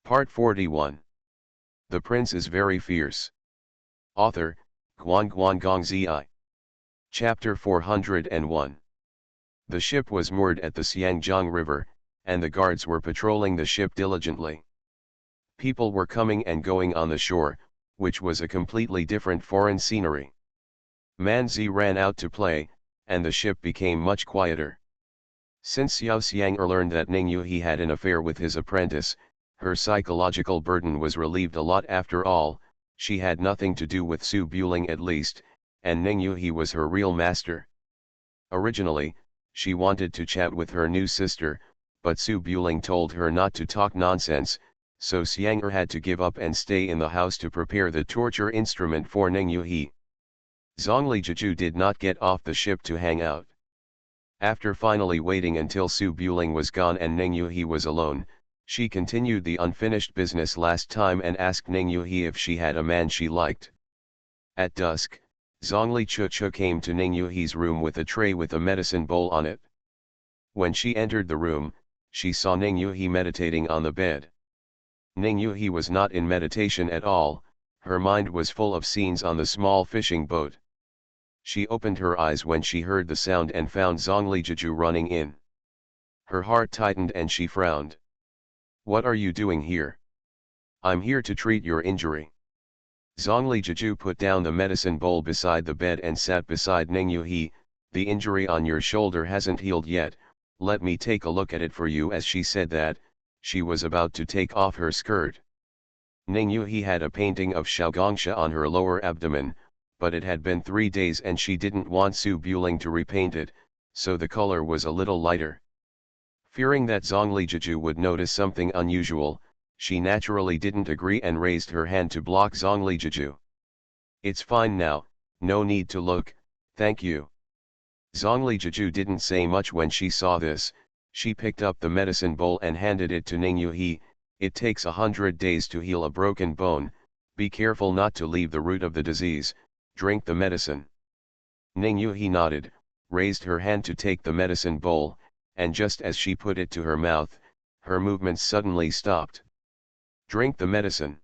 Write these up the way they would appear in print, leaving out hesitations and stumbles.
Part 41. The Prince is Very Fierce. Author, Guan Gong Zi. Chapter 401. The ship was moored at the Xiangjiang River, and the guards were patrolling the ship diligently. People were coming and going on the shore, which was a completely different foreign scenery. Man Zi ran out to play, and the ship became much quieter. Since Xiao Xiang learned that Ning Yuhe had an affair with his apprentice, her psychological burden was relieved a lot. After all, she had nothing to do with Su Buling at least, and Ning Yuhe was her real master. Originally, she wanted to chat with her new sister, but Su Buling told her not to talk nonsense, so Xiang had to give up and stay in the house to prepare the torture instrument for Ning Yuhe. Zhongli Jiju did not get off the ship to hang out. After finally waiting until Su Buling was gone and Ning Yuhe was alone, she continued the unfinished business last time and asked Ning Yuhe if she had a man she liked. At dusk, Zhongli Chuchu came to Ning Yuhe's room with a tray with a medicine bowl on it. When she entered the room, she saw Ning Yuhe meditating on the bed. Ning Yuhe was not in meditation at all, her mind was full of scenes on the small fishing boat. She opened her eyes when she heard the sound and found Zhongli Jiju running in. Her heart tightened and she frowned. "What are you doing here?" "I'm here to treat your injury." Zhongli Jiju put down the medicine bowl beside the bed and sat beside Ning Yuhe. "The injury on your shoulder hasn't healed yet, let me take a look at it for you." As she said that, she was about to take off her skirt. Ning Yuhe had a painting of Shaogongsha on her lower abdomen, but it had been 3 days and she didn't want Su Buling to repaint it, so the color was a little lighter. Fearing that Zhongli Jiju would notice something unusual, she naturally didn't agree and raised her hand to block Zhongli Jiju. "It's fine now, no need to look, thank you." Zhongli Jiju didn't say much when she saw this. She picked up the medicine bowl and handed it to Ning Yuhe. "It takes 100 days to heal a broken bone, be careful not to leave the root of the disease, drink the medicine." Ning Yuhe nodded, raised her hand to take the medicine bowl, and just as she put it to her mouth, her movements suddenly stopped. "Drink the medicine."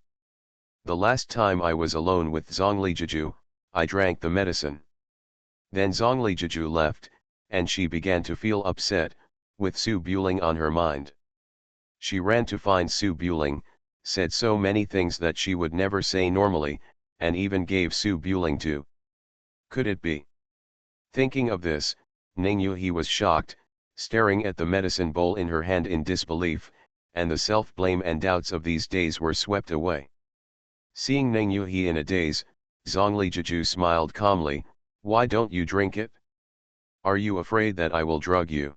"The last time I was alone with Zhongli Jiju, I drank the medicine." Then Zhongli Jiju left, and she began to feel upset, with Su Buling on her mind. She ran to find Su Buling, said so many things that she would never say normally, and even gave Su Buling to. Could it be? Thinking of this, Ning Yuhe was shocked, staring at the medicine bowl in her hand in disbelief, and the self-blame and doubts of these days were swept away. Seeing Ning Yuhe in a daze, Zhongli Jiju smiled calmly. "Why don't you drink it? Are you afraid that I will drug you?"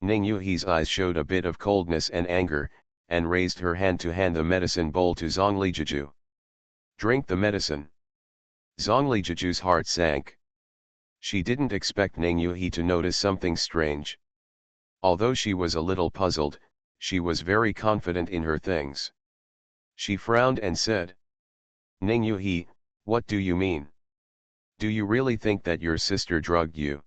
Ning Yuhe's eyes showed a bit of coldness and anger, and raised her hand to hand the medicine bowl to Zhongli Jiju. "Drink the medicine." Zhongli Jiju's heart sank. She didn't expect Ning Yuhe to notice something strange. Although she was a little puzzled, she was very confident in her things. She frowned and said, "Ning Yuhe, what do you mean? Do you really think that your sister drugged you?"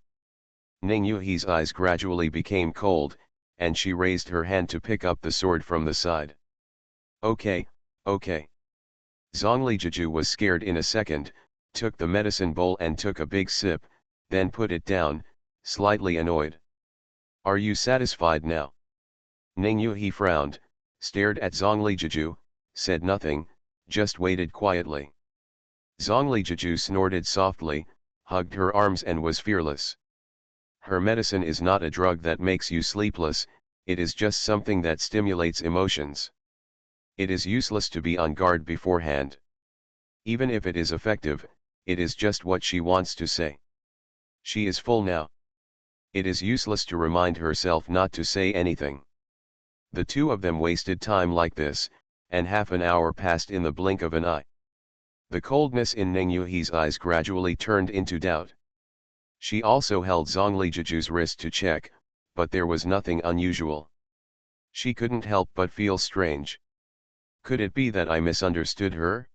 Ning Yuhe's eyes gradually became cold, and she raised her hand to pick up the sword from the side. Okay. Zhongli Jiju was scared in a second, took the medicine bowl and took a big sip, then put it down, slightly annoyed. "Are you satisfied now?" Ning Yuhe frowned, stared at Zhongli Jiju, said nothing, just waited quietly. Zhongli Jiju snorted softly, hugged her arms and was fearless. "Her medicine is not a drug that makes you sleepless, it is just something that stimulates emotions. It is useless to be on guard beforehand. Even if it is effective, it is just what she wants to say. She is full now. It is useless to remind herself not to say anything." The two of them wasted time like this, and half an hour passed in the blink of an eye. The coldness in Ning Yuhe's eyes gradually turned into doubt. She also held Zhongli Jiju's wrist to check, but there was nothing unusual. She couldn't help but feel strange. Could it be that I misunderstood her?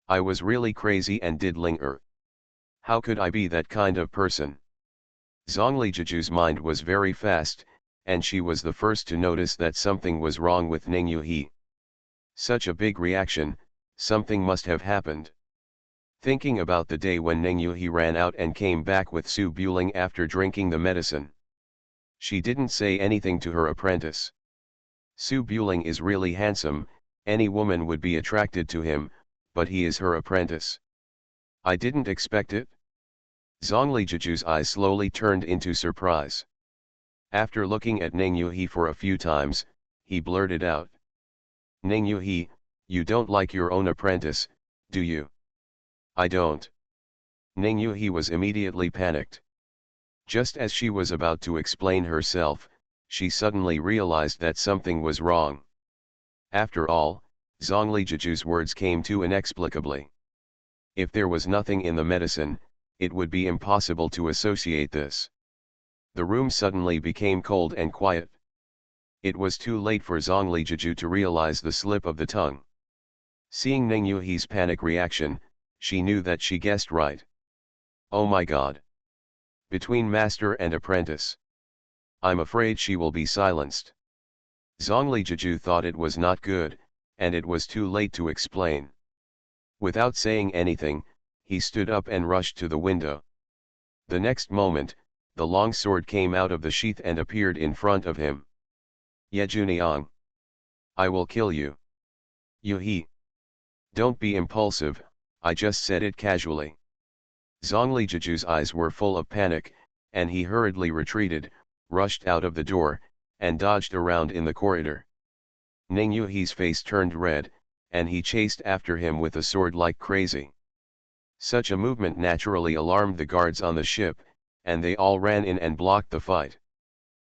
I was really crazy and did linger. How could I be that kind of person? Zhongli Jiju's mind was very fast, and she was the first to notice that something was wrong with Ning Yuhe. Such a big reaction, something must have happened. Thinking about the day when Ning Yuhi ran out and came back with Su Buling after drinking the medicine. She didn't say anything to her apprentice. Su Buling is really handsome, any woman would be attracted to him, but he is her apprentice. I didn't expect it. Zhongli Jiju's eyes slowly turned into surprise. After looking at Ning Yuhi for a few times, he blurted out. Ning Yuhi, you don't like your own apprentice, do you? I don't. Ning Yuhi was immediately panicked. Just as she was about to explain herself, she suddenly realized that something was wrong. After all, Zhongli Jiju's words came too inexplicably. If there was nothing in the medicine, it would be impossible to associate this. The room suddenly became cold and quiet. It was too late for Zhongli Jiju to realize the slip of the tongue. Seeing Ning Yuhi's panic reaction, she knew that she guessed right. Oh my god. Between master and apprentice. I'm afraid she will be silenced. Zhongli Jiju thought it was not good, and it was too late to explain. Without saying anything, he stood up and rushed to the window. The next moment, the long sword came out of the sheath and appeared in front of him. Ye Juniang. I will kill you. Yuhi. Don't be impulsive, I just said it casually. Zhongli Jiju's eyes were full of panic, and he hurriedly retreated, rushed out of the door, and dodged around in the corridor. Ning Yuhi's face turned red, and he chased after him with a sword like crazy. Such a movement naturally alarmed the guards on the ship, and they all ran in and blocked the fight.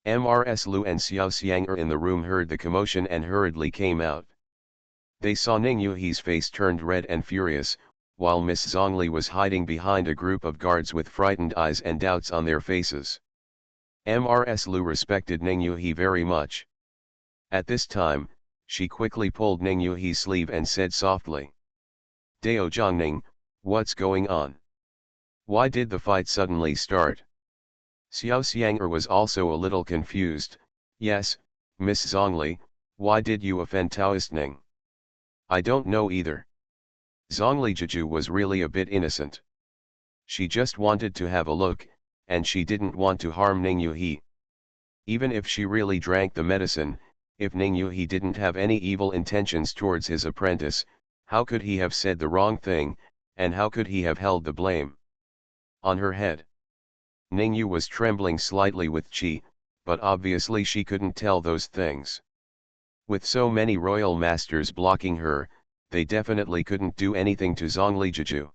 Mrs. Lu and Xiao Xianger in the room heard the commotion and hurriedly came out. They saw Ning Yuhi's face turned red and furious, while Miss Zhongli was hiding behind a group of guards with frightened eyes and doubts on their faces. Mrs. Lu respected Ning Yuhi very much. At this time, she quickly pulled Ning Yuhi's sleeve and said softly. Dao Zhongning, what's going on? Why did the fight suddenly start? Xiao Xianger was also a little confused. Yes, Miss Zhongli, why did you offend Taoist Ning? I don't know either. Zhongli Jiju was really a bit innocent. She just wanted to have a look, and she didn't want to harm Ning Yuhi. Even if she really drank the medicine, if Ning Yuhi didn't have any evil intentions towards his apprentice, how could he have said the wrong thing, and how could he have held the blame on her head? Ning Yu was trembling slightly with qi, but obviously she couldn't tell those things. With so many royal masters blocking her, they definitely couldn't do anything to Zhongli Jiju.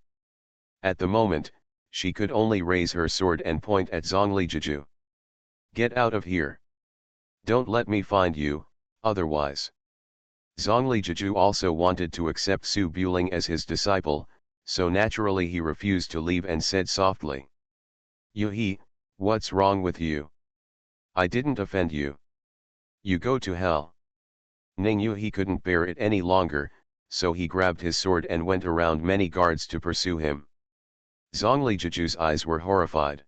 At the moment, she could only raise her sword and point at Zhongli Jiju. Get out of here. Don't let me find you, otherwise. Zhongli Jiju also wanted to accept Su Buling as his disciple, so naturally he refused to leave and said softly. Yuhi, what's wrong with you? I didn't offend you. You go to hell. Ning Yuhi couldn't bear it any longer, so he grabbed his sword and went around many guards to pursue him. Zhongli Jiju's eyes were horrified.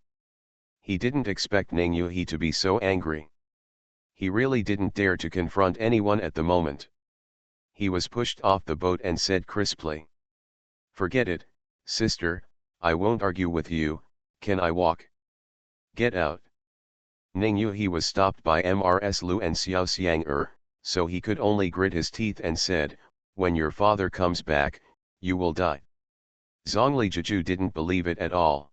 He didn't expect Ning Yuhi to be so angry. He really didn't dare to confront anyone at the moment. He was pushed off the boat and said crisply. Forget it, sister, I won't argue with you, can I walk? Get out. Ning Yuhi was stopped by Mrs. Lu and Xiao Xianger, so he could only grit his teeth and said, when your father comes back, you will die. Zhongli Jiju didn't believe it at all.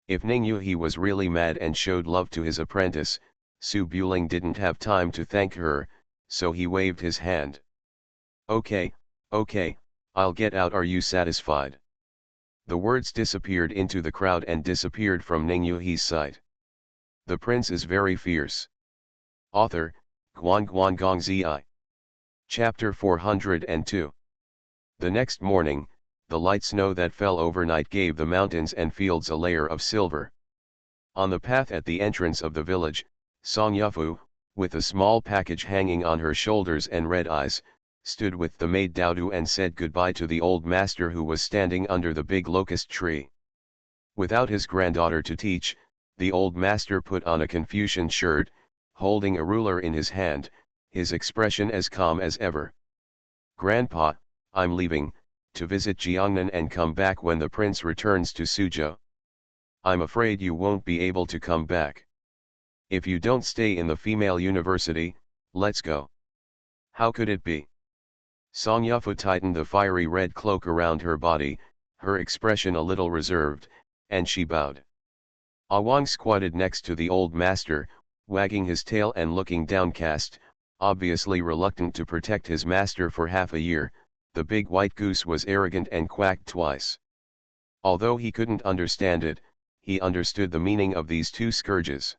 If Ning Yuhi was really mad and showed love to his apprentice, Su Buling didn't have time to thank her, so he waved his hand. Okay, I'll get out, are you satisfied? The words disappeared into the crowd and disappeared from Ning Yuhi's sight. The prince is very fierce. Author, Guan Guan Gong Zi. Chapter 402. The next morning, the light snow that fell overnight gave the mountains and fields a layer of silver. On the path at the entrance of the village, Song Yufu, with a small package hanging on her shoulders and red eyes, stood with the maid Daodu and said goodbye to the old master who was standing under the big locust tree. Without his granddaughter to teach, the old master put on a Confucian shirt, holding a ruler in his hand, his expression as calm as ever. Grandpa, I'm leaving, to visit Jiangnan and come back when the prince returns to Suzhou. I'm afraid you won't be able to come back. If you don't stay in the female university, let's go. How could it be? Song Yufu tightened the fiery red cloak around her body, her expression a little reserved, and she bowed. Awang squatted next to the old master, wagging his tail and looking downcast, obviously reluctant to protect his master for half a year. The big white goose was arrogant and quacked twice. Although he couldn't understand it, he understood the meaning of these two scourges.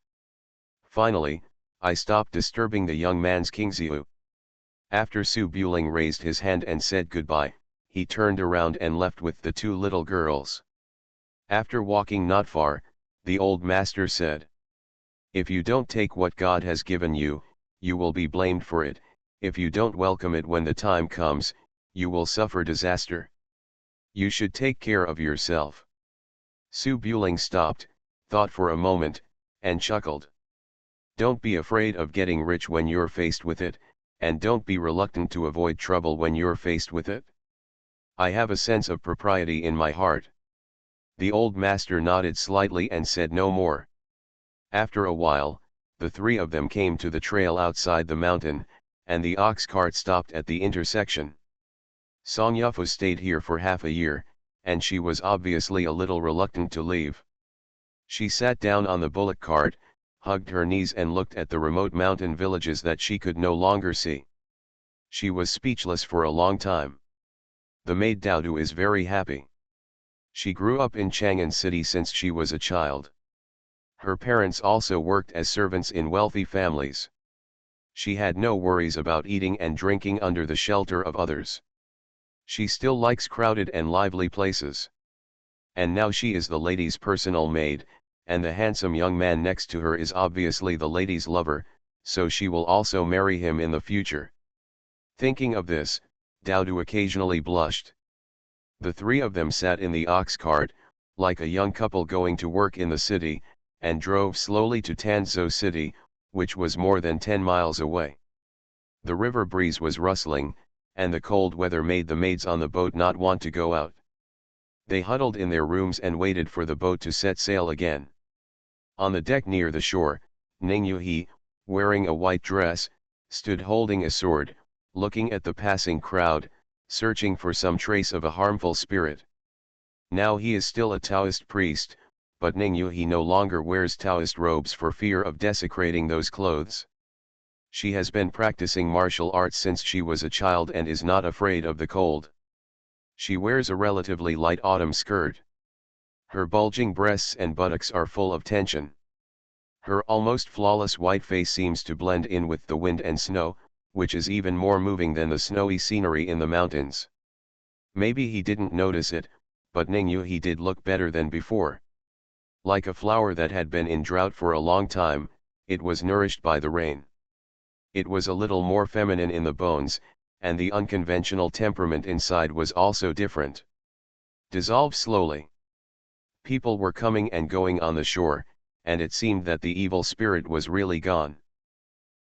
Finally, I stopped disturbing the young man's Kingziu. After Su Buling raised his hand and said goodbye, he turned around and left with the two little girls. After walking not far, the old master said, "If you don't take what God has given you, you will be blamed for it. If you don't welcome it when the time comes, you will suffer disaster. You should take care of yourself." Su Buling stopped, thought for a moment, and chuckled. "Don't be afraid of getting rich when you're faced with it, and don't be reluctant to avoid trouble when you're faced with it. I have a sense of propriety in my heart." The old master nodded slightly and said no more. After a while, the three of them came to the trail outside the mountain, and the ox cart stopped at the intersection. Song Yufu stayed here for half a year, and she was obviously a little reluctant to leave. She sat down on the bullock cart, hugged her knees and looked at the remote mountain villages that she could no longer see. She was speechless for a long time. The maid Daodu is very happy. She grew up in Chang'an City since she was a child. Her parents also worked as servants in wealthy families. She had no worries about eating and drinking under the shelter of others. She still likes crowded and lively places. And now she is the lady's personal maid, and the handsome young man next to her is obviously the lady's lover, so she will also marry him in the future. Thinking of this, Daodu occasionally blushed. The three of them sat in the ox cart, like a young couple going to work in the city, and drove slowly to Tanzhou City, which was more than 10 miles away. The river breeze was rustling, and the cold weather made the maids on the boat not want to go out. They huddled in their rooms and waited for the boat to set sail again. On the deck near the shore, Ning Yuhi, wearing a white dress, stood holding a sword, looking at the passing crowd, searching for some trace of a harmful spirit. Now he is still a Taoist priest, but Ning Yuhi no longer wears Taoist robes for fear of desecrating those clothes. She has been practicing martial arts since she was a child and is not afraid of the cold. She wears a relatively light autumn skirt. Her bulging breasts and buttocks are full of tension. Her almost flawless white face seems to blend in with the wind and snow, which is even more moving than the snowy scenery in the mountains. Maybe he didn't notice it, but Ning Yuhi did look better than before. Like a flower that had been in drought for a long time, it was nourished by the rain. It was a little more feminine in the bones, and the unconventional temperament inside was also different. Dissolve slowly. People were coming and going on the shore, and it seemed that the evil spirit was really gone.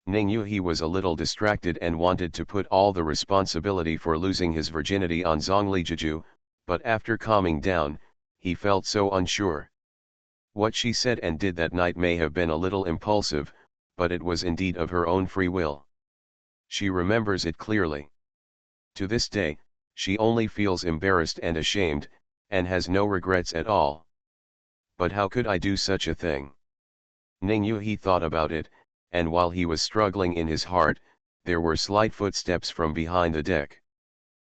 Ning Yuhi was a little distracted and wanted to put all the responsibility for losing his virginity on Zhongli Jiju, but after calming down, he felt so unsure. What she said and did that night may have been a little impulsive, but it was indeed of her own free will. She remembers it clearly. To this day, she only feels embarrassed and ashamed, and has no regrets at all. But how could I do such a thing? Ning Yuhi thought about it, and while he was struggling in his heart, there were slight footsteps from behind the deck.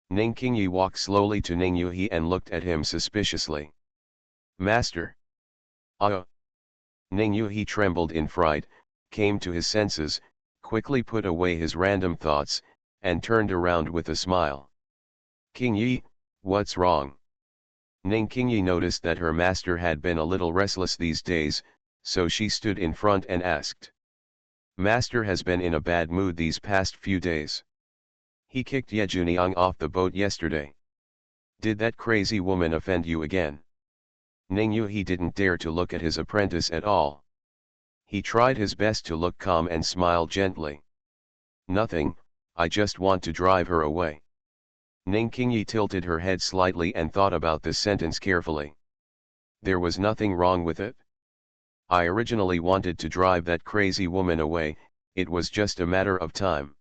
Ning Qingyi walked slowly to Ning Yuhi and looked at him suspiciously. "Master." "Ah." Ning Yuhi trembled in fright, came to his senses, quickly put away his random thoughts, and turned around with a smile. "Qingyi, what's wrong?" Ning Qingyi noticed that her master had been a little restless these days, so she stood in front and asked. "Master has been in a bad mood these past few days. He kicked Ye Juniang off the boat yesterday. Did that crazy woman offend you again?" Ning Yuhi didn't dare to look at his apprentice at all. He tried his best to look calm and smile gently. "Nothing, I just want to drive her away." Ning Qingyi tilted her head slightly and thought about this sentence carefully. There was nothing wrong with it. I originally wanted to drive that crazy woman away, it was just a matter of time.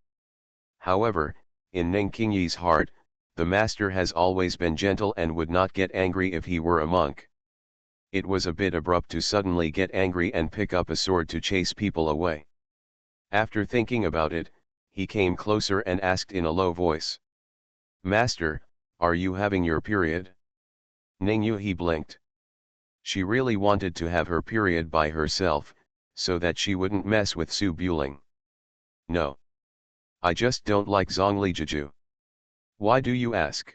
However, in Ning Qingyi's heart, the master has always been gentle and would not get angry if he were a monk. It was a bit abrupt to suddenly get angry and pick up a sword to chase people away. After thinking about it, he came closer and asked in a low voice. Master, are you having your period? Ning Yuhi blinked. She really wanted to have her period by herself, so that she wouldn't mess with Su Buling. No. I just don't like Zhongli. Why do you ask?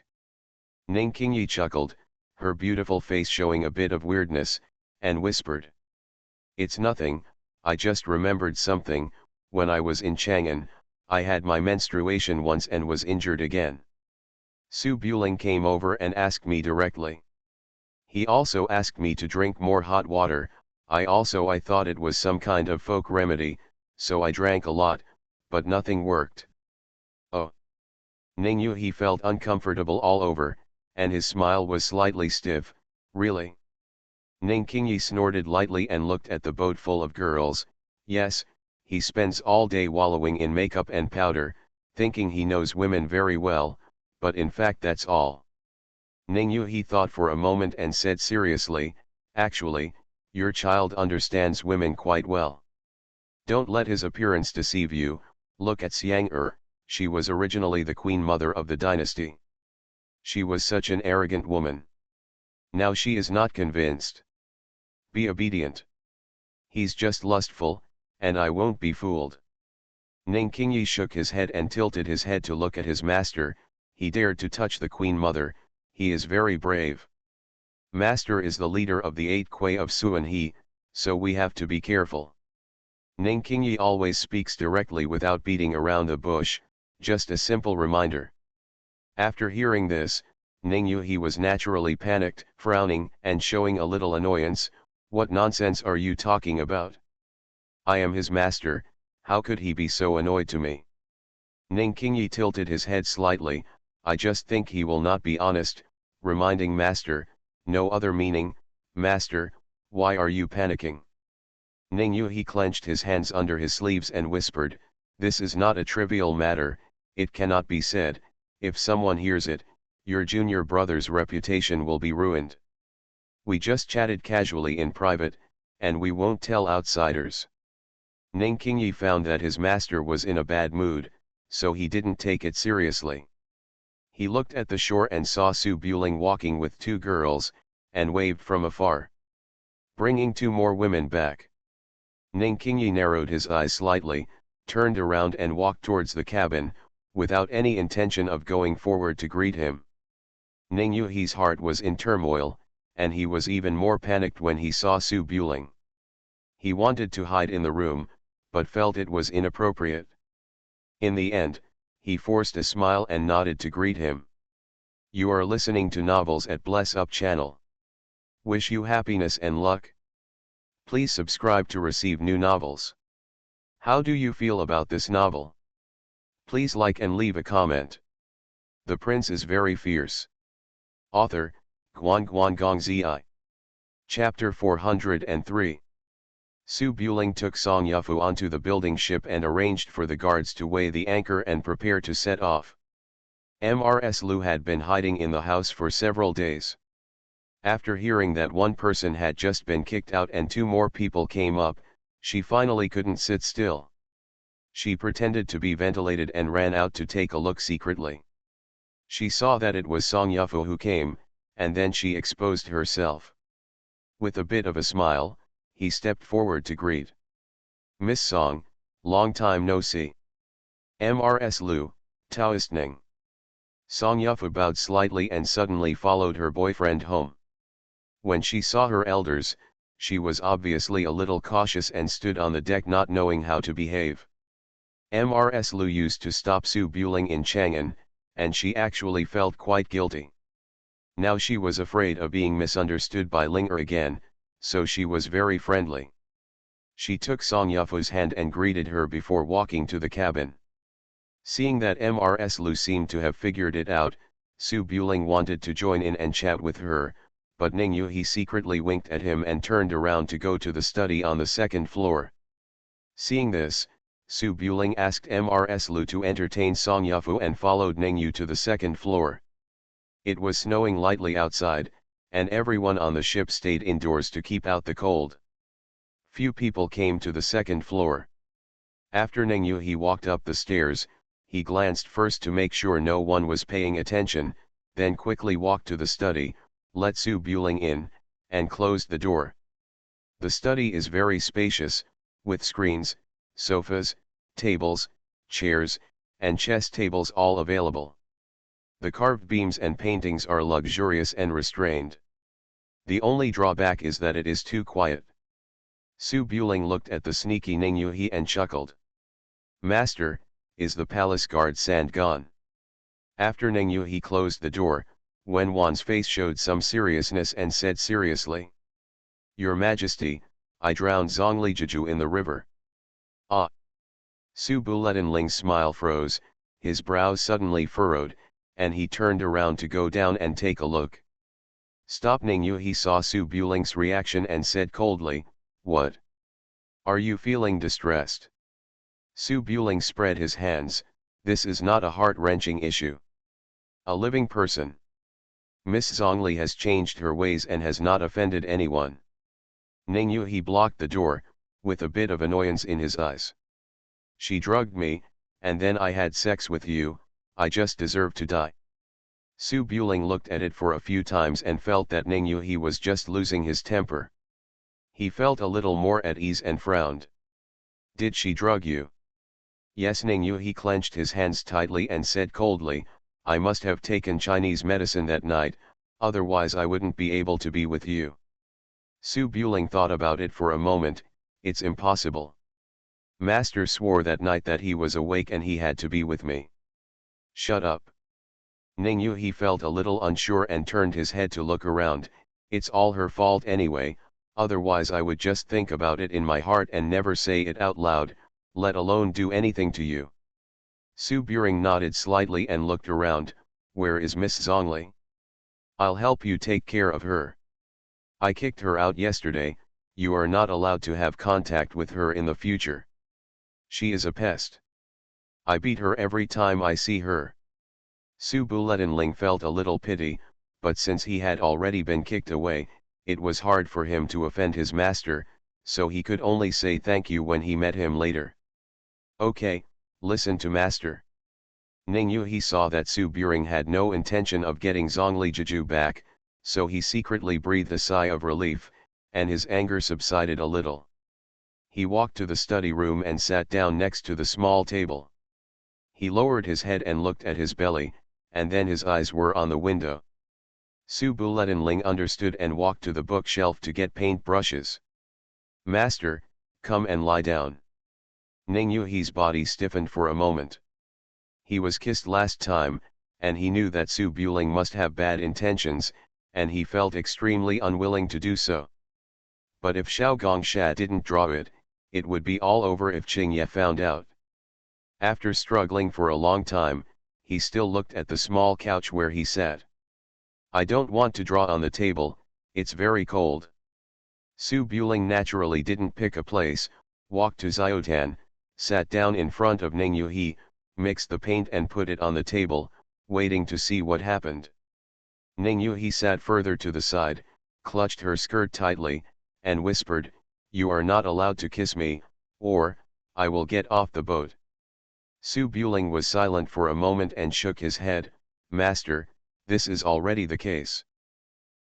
Ning Qingyi chuckled, her beautiful face showing a bit of weirdness, and whispered. It's nothing, I just remembered something. When I was in Chang'an, I had my menstruation once and was injured again. Su Buling came over and asked me directly. He also asked me to drink more hot water. I thought it was some kind of folk remedy, so I drank a lot, but nothing worked. Oh. Ning Yuhi felt uncomfortable all over, and his smile was slightly stiff. Really? Ning Qingyi snorted lightly and looked at the boat full of girls. Yes, he spends all day wallowing in makeup and powder, thinking he knows women very well, but in fact that's all. Ning Yuhi thought for a moment and said seriously, actually, your child understands women quite well. Don't let his appearance deceive you. Look at Xiang she was originally the queen mother of the dynasty. She was such an arrogant woman. Now she is not convinced. Be obedient. He's just lustful, and I won't be fooled. Ning Qingyi shook his head and tilted his head to look at his master. He dared to touch the queen mother. He is very brave. Master is the leader of the 8 Kuei of Suan He, so we have to be careful. Ning Qingyi always speaks directly without beating around the bush, just a simple reminder. After hearing this, Ning Yuhi was naturally panicked, frowning and showing a little annoyance. What nonsense are you talking about? I am his master, how could he be so annoyed to me? Ning Qingyi tilted his head slightly. I just think he will not be honest, reminding master, no other meaning. Master, why are you panicking? Ning Yuhi clenched his hands under his sleeves and whispered, this is not a trivial matter, it cannot be said. If someone hears it, your junior brother's reputation will be ruined. We just chatted casually in private, and we won't tell outsiders. Ning Qingyi found that his master was in a bad mood, so he didn't take it seriously. He looked at the shore and saw Su Buling walking with 2 girls, and waved from afar. Bringing 2 more women back. Ning Qingyi narrowed his eyes slightly, turned around and walked towards the cabin, without any intention of going forward to greet him. Ning Yuhi's heart was in turmoil, and he was even more panicked when he saw Su Buling. He wanted to hide in the room, but felt it was inappropriate. In the end, he forced a smile and nodded to greet him. You are listening to Novels at Bless Up channel. Wish you happiness and luck. Please subscribe to receive new novels. How do you feel about this novel? Please like and leave a comment. The Prince is Very Fierce. Author, Guan Gong Zi. Chapter 403. Su Buling took Song Yufu onto the building ship and arranged for the guards to weigh the anchor and prepare to set off. Mrs. Lu had been hiding in the house for several days. After hearing that one person had just been kicked out and 2 more people came up, she finally couldn't sit still. She pretended to be ventilated and ran out to take a look secretly. She saw that it was Song Yufu who came, and then she exposed herself. With a bit of a smile, he stepped forward to greet. Miss Song, long time no see. Mrs. Lu, Taoist Ning. Song Yufu bowed slightly and suddenly followed her boyfriend home. When she saw her elders, she was obviously a little cautious and stood on the deck not knowing how to behave. Mrs. Lu used to stop Su Buling in Chang'an, and she actually felt quite guilty. Now she was afraid of being misunderstood by Ling again, so she was very friendly. She took Song Yufu's hand and greeted her before walking to the cabin. Seeing that Mrs. Lu seemed to have figured it out, Su Buling wanted to join in and chat with her, but Ning Yuhi secretly winked at him and turned around to go to the study on the second floor. Seeing this, Su Buling asked Mrs. Lu to entertain Song Yafu and followed Ning Yu to the second floor. It was snowing lightly outside, and everyone on the ship stayed indoors to keep out the cold. Few people came to the second floor. After Ning Yuhi walked up the stairs, he glanced first to make sure no one was paying attention, then quickly walked to the study, let Su Buling in, and closed the door. The study is very spacious, with screens, sofas, tables, chairs, and chess tables all available. The carved beams and paintings are luxurious and restrained. The only drawback is that it is too quiet. Su Buling looked at the sneaky Ning Yuhi and chuckled. "Master, is the palace guard sand gone?" After Ning Yuhi closed the door, Wen Wan's face showed some seriousness and said seriously, "Your Majesty, I drowned Zhongli Jiju in the river." "Ah!" Su Buletinling's smile froze, his brows suddenly furrowed, and he turned around to go down and take a look. Stop! Ning Yuhi saw Su Buling's reaction and said coldly, "What? Are you feeling distressed?" Su Buling spread his hands. "This is not a heart-wrenching issue. A living person. Miss Zhongli has changed her ways and has not offended anyone." Ning Yuhi blocked the door, with a bit of annoyance in his eyes. "She drugged me, and then I had sex with you. I just deserve to die." Su Buling looked at it for a few times and felt that Ning Yuhi was just losing his temper. He felt a little more at ease and frowned. "Did she drug you?" "Yes." Ning Yuhi clenched his hands tightly and said coldly, "I must have taken Chinese medicine that night, otherwise I wouldn't be able to be with you." Su Buling thought about it for a moment. "It's impossible. Master swore that night that he was awake and he had to be with me." "Shut up." Ning Yuhi felt a little unsure and turned his head to look around. "It's all her fault anyway, otherwise I would just think about it in my heart and never say it out loud, let alone do anything to you." Su Buling nodded slightly and looked around. "Where is Miss Zhongli?" "I'll help you take care of her. I kicked her out yesterday. You are not allowed to have contact with her in the future. She is a pest. I beat her every time I see her." Su Buletinling felt a little pity, but since he had already been kicked away, it was hard for him to offend his master, so he could only say thank you when he met him later. "Okay, listen to master." Ning Yuhi saw that Su Buling had no intention of getting Zhongli Jiju back, so he secretly breathed a sigh of relief, and his anger subsided a little. He walked to the study room and sat down next to the small table. He lowered his head and looked at his belly, and then his eyes were on the window. Su Buletinling understood and walked to the bookshelf to get paint brushes. "Master, come and lie down." Ning Yuhi's body stiffened for a moment. He was kissed last time, and he knew that Su Buling must have bad intentions, and he felt extremely unwilling to do so. But if Xiao Gongsha didn't draw it, it would be all over if Qing Ye found out. After struggling for a long time, he still looked at the small couch where he sat. "I don't want to draw on the table, it's very cold." Su Buling naturally didn't pick a place, walked to Ziotan, sat down in front of Ning Yuhi, mixed the paint and put it on the table, waiting to see what happened. Ning Yuhi sat further to the side, clutched her skirt tightly, and whispered, "You are not allowed to kiss me, or I will get off the boat." Su Buling was silent for a moment and shook his head. "Master, this is already the case.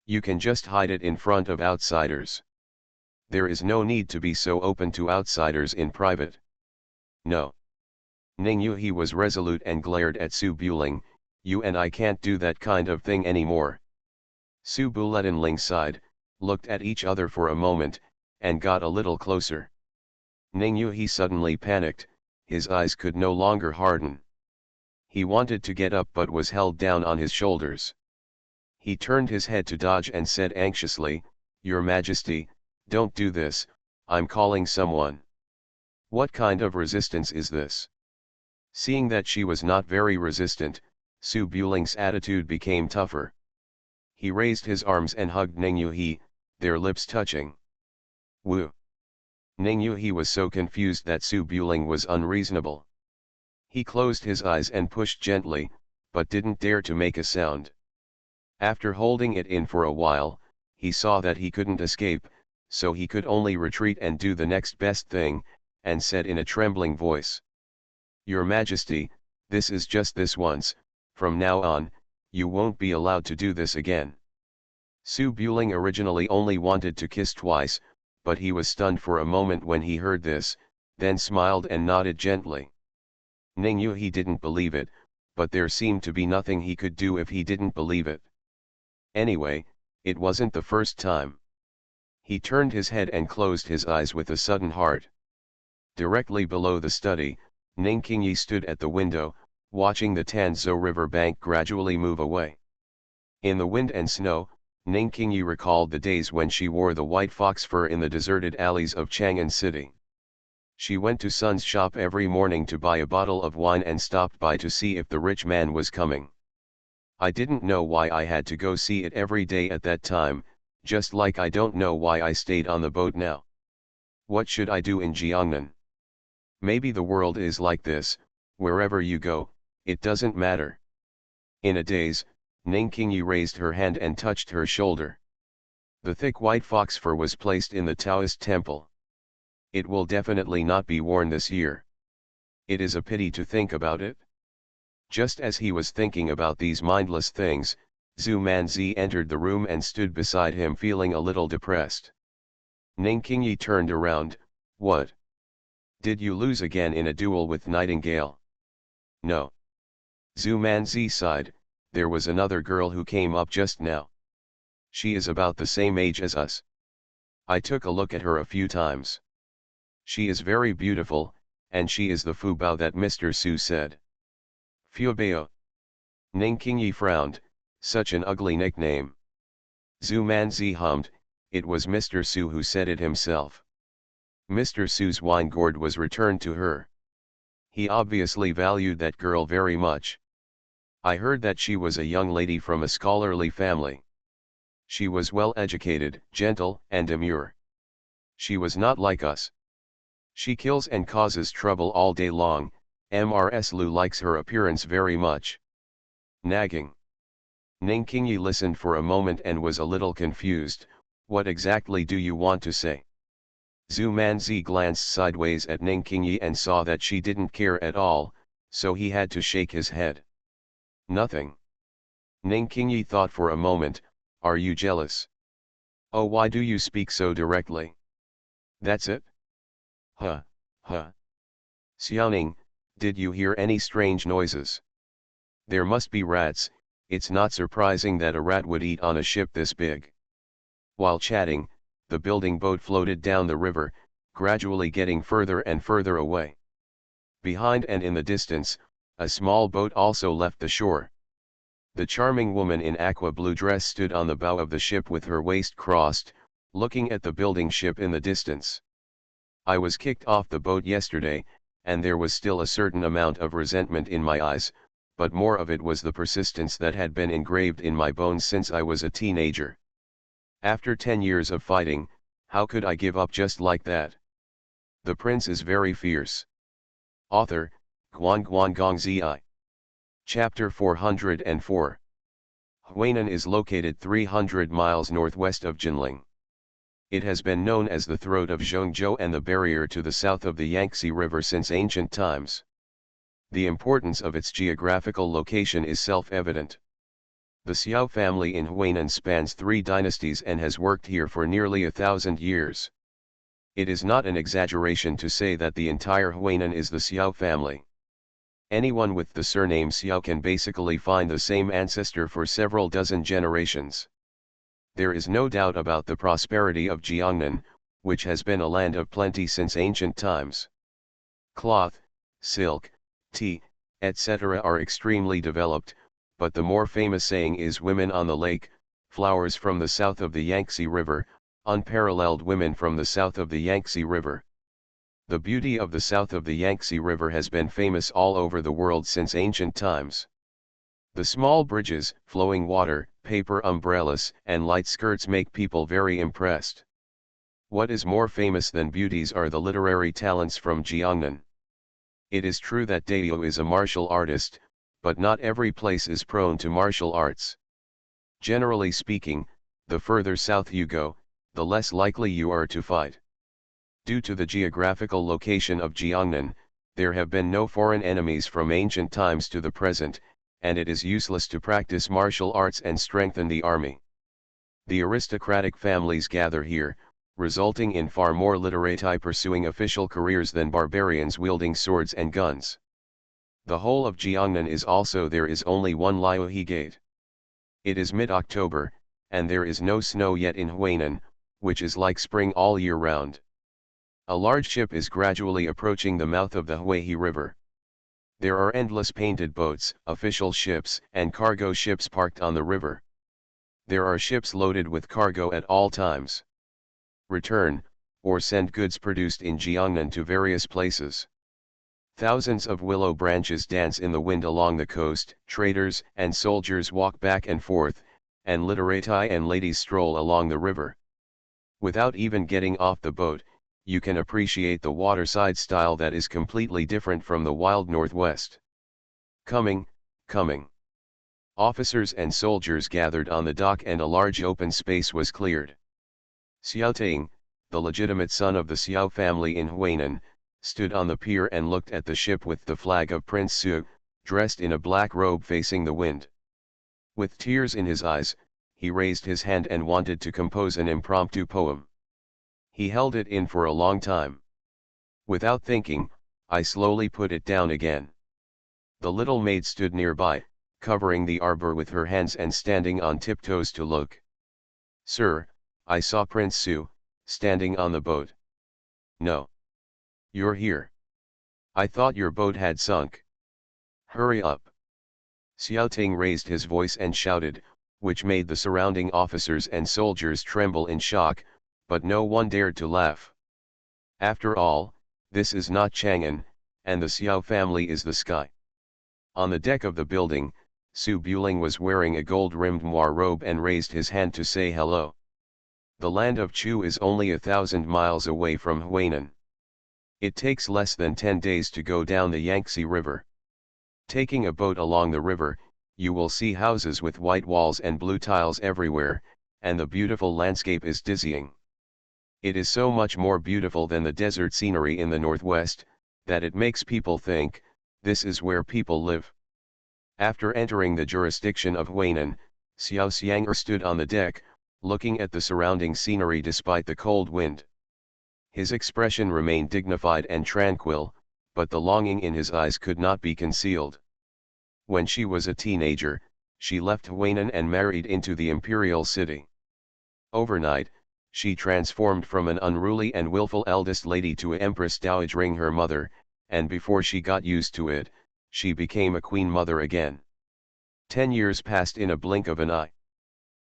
You can just hide it in front of outsiders. There is no need to be so open to outsiders in private." "No." Ning Yuhi was resolute and glared at Su Buling. "You and I can't do that kind of thing anymore." Su Buletinling sighed, looked at each other for a moment, and got a little closer. Ning Yuhi suddenly panicked. His eyes could no longer harden. He wanted to get up but was held down on his shoulders. He turned his head to dodge and said anxiously, "Your Majesty, don't do this, I'm calling someone." "What kind of resistance is this?" Seeing that she was not very resistant, Su Buling's attitude became tougher. He raised his arms and hugged Ningyuhe, their lips touching. Woo! Ningyuhe was so confused that Su Buling was unreasonable. He closed his eyes and pushed gently, but didn't dare to make a sound. After holding it in for a while, he saw that he couldn't escape, so he could only retreat and do the next best thing, and said in a trembling voice, "Your Majesty, this is just this once, from now on, you won't be allowed to do this again." Su Buling originally only wanted to kiss twice, but he was stunned for a moment when he heard this, then smiled and nodded gently. Ningyuhe didn't believe it, but there seemed to be nothing he could do if he didn't believe it. Anyway, it wasn't the first time. He turned his head and closed his eyes with a sudden heart. Directly below the study, Ningyuhe stood at the window, watching the Tanzhou River bank gradually move away. In the wind and snow, Ningyuhe recalled the days when she wore the white fox fur in the deserted alleys of Chang'an City. She went to Sun's shop every morning to buy a bottle of wine and stopped by to see if the rich man was coming. I didn't know why I had to go see it every day at that time, just like I don't know why I stayed on the boat now. What should I do in Jiangnan? Maybe the world is like this, wherever you go, it doesn't matter. In a daze, Ningyuhe raised her hand and touched her shoulder. The thick white fox fur was placed in the Taoist temple. It will definitely not be worn this year. It is a pity to think about it. Just as he was thinking about these mindless things, Zhu Manzi entered the room and stood beside him feeling a little depressed. Ningyuhe turned around. "What? Did you lose again in a duel with Nightingale?" "No." Zhu Manzi sighed. "There was another girl who came up just now. She is about the same age as us. I took a look at her a few times. She is very beautiful, and she is the Fubao that Mr. Su said." Fubao. Ningyuhe frowned. Such an ugly nickname. Zhu Manzi hummed. It was Mr. Su who said it himself. Mr. Su's wine gourd was returned to her. He obviously valued that girl very much. I heard that she was a young lady from a scholarly family. She was well educated, gentle, and demure. She was not like us. She kills and causes trouble all day long. Mrs. Lu likes her appearance very much. Nagging. Ningyuhe listened for a moment and was a little confused. What exactly do you want to say? Zhu Manzi glanced sideways at Ningyuhe and saw that she didn't care at all, so he had to shake his head. Nothing. Ningyuhe thought for a moment. Are you jealous? Oh, why do you speak so directly? That's it? Huh. Xiaoning, did you hear any strange noises? There must be rats. It's not surprising that a rat would eat on a ship this big. While chatting, the building boat floated down the river, gradually getting further and further away. Behind and in the distance, a small boat also left the shore. The charming woman in aqua blue dress stood on the bow of the ship with her waist crossed, looking at the building ship in the distance. I was kicked off the boat yesterday, and there was still a certain amount of resentment in my eyes, but more of it was the persistence that had been engraved in my bones since I was a teenager. After 10 years of fighting, how could I give up just like that? The prince is very fierce. Author, Guan Gong Zi. Chapter 404. Huainan is located 300 miles northwest of Jinling. It has been known as the throat of Zhongzhou and the barrier to the south of the Yangtze River since ancient times. The importance of its geographical location is self-evident. The Xiao family in Huainan spans 3 dynasties and has worked here for nearly 1,000 years. It is not an exaggeration to say that the entire Huainan is the Xiao family. Anyone with the surname Xiao can basically find the same ancestor for several dozen generations. There is no doubt about the prosperity of Jiangnan, which has been a land of plenty since ancient times. Cloth, silk, tea, etc. are extremely developed, but the more famous saying is "women on the lake, flowers from the south of the Yangtze River, unparalleled women from the south of the Yangtze River." The beauty of the south of the Yangtze River has been famous all over the world since ancient times. The small bridges, flowing water, paper umbrellas, and light skirts make people very impressed. What is more famous than beauties are the literary talents from Jiangnan. It is true that Dayo is a martial artist, but not every place is prone to martial arts. Generally speaking, the further south you go, the less likely you are to fight. Due to the geographical location of Jiangnan, there have been no foreign enemies from ancient times to the present, and it is useless to practice martial arts and strengthen the army. The aristocratic families gather here, resulting in far more literati pursuing official careers than barbarians wielding swords and guns. The whole of Jiangnan is also there is only one Liuhe Gate. It is mid-October, and there is no snow yet in Huainan, which is like spring all year round. A large ship is gradually approaching the mouth of the Huaihe River. There are endless painted boats, official ships, and cargo ships parked on the river. There are ships loaded with cargo at all times. Return, or send goods produced in Jiangnan to various places. Thousands of willow branches dance in the wind along the coast, traders and soldiers walk back and forth, and literati and ladies stroll along the river. Without even getting off the boat, you can appreciate the waterside style that is completely different from the wild northwest. Coming. Officers and soldiers gathered on the dock and a large open space was cleared. Xiao Ting, the legitimate son of the Xiao family in Huainan, stood on the pier and looked at the ship with the flag of Prince Su, dressed in a black robe facing the wind. With tears in his eyes, he raised his hand and wanted to compose an impromptu poem. He held it in for a long time. Without thinking, I slowly put it down again. The little maid stood nearby, covering the arbor with her hands and standing on tiptoes to look. "Sir, I saw Prince Su, standing on the boat." "No. You're here. I thought your boat had sunk. Hurry up." Xiao Ting raised his voice and shouted, which made the surrounding officers and soldiers tremble in shock, but no one dared to laugh. After all, this is not Chang'an, and the Xiao family is the sky. On the deck of the building, Su Buling was wearing a gold-rimmed moire robe and raised his hand to say hello. The land of Chu is only 1,000 miles away from Huainan. It takes less than 10 days to go down the Yangtze River. Taking a boat along the river, you will see houses with white walls and blue tiles everywhere, and the beautiful landscape is dizzying. It is so much more beautiful than the desert scenery in the northwest, that it makes people think, this is where people live. After entering the jurisdiction of Huainan, Xiao Xiang'er stood on the deck, looking at the surrounding scenery despite the cold wind. His expression remained dignified and tranquil, but the longing in his eyes could not be concealed. When she was a teenager, she left Huainan and married into the imperial city. Overnight, she transformed from an unruly and willful eldest lady to Empress Dowager her mother, and before she got used to it, she became a queen mother again. 10 years passed in a blink of an eye.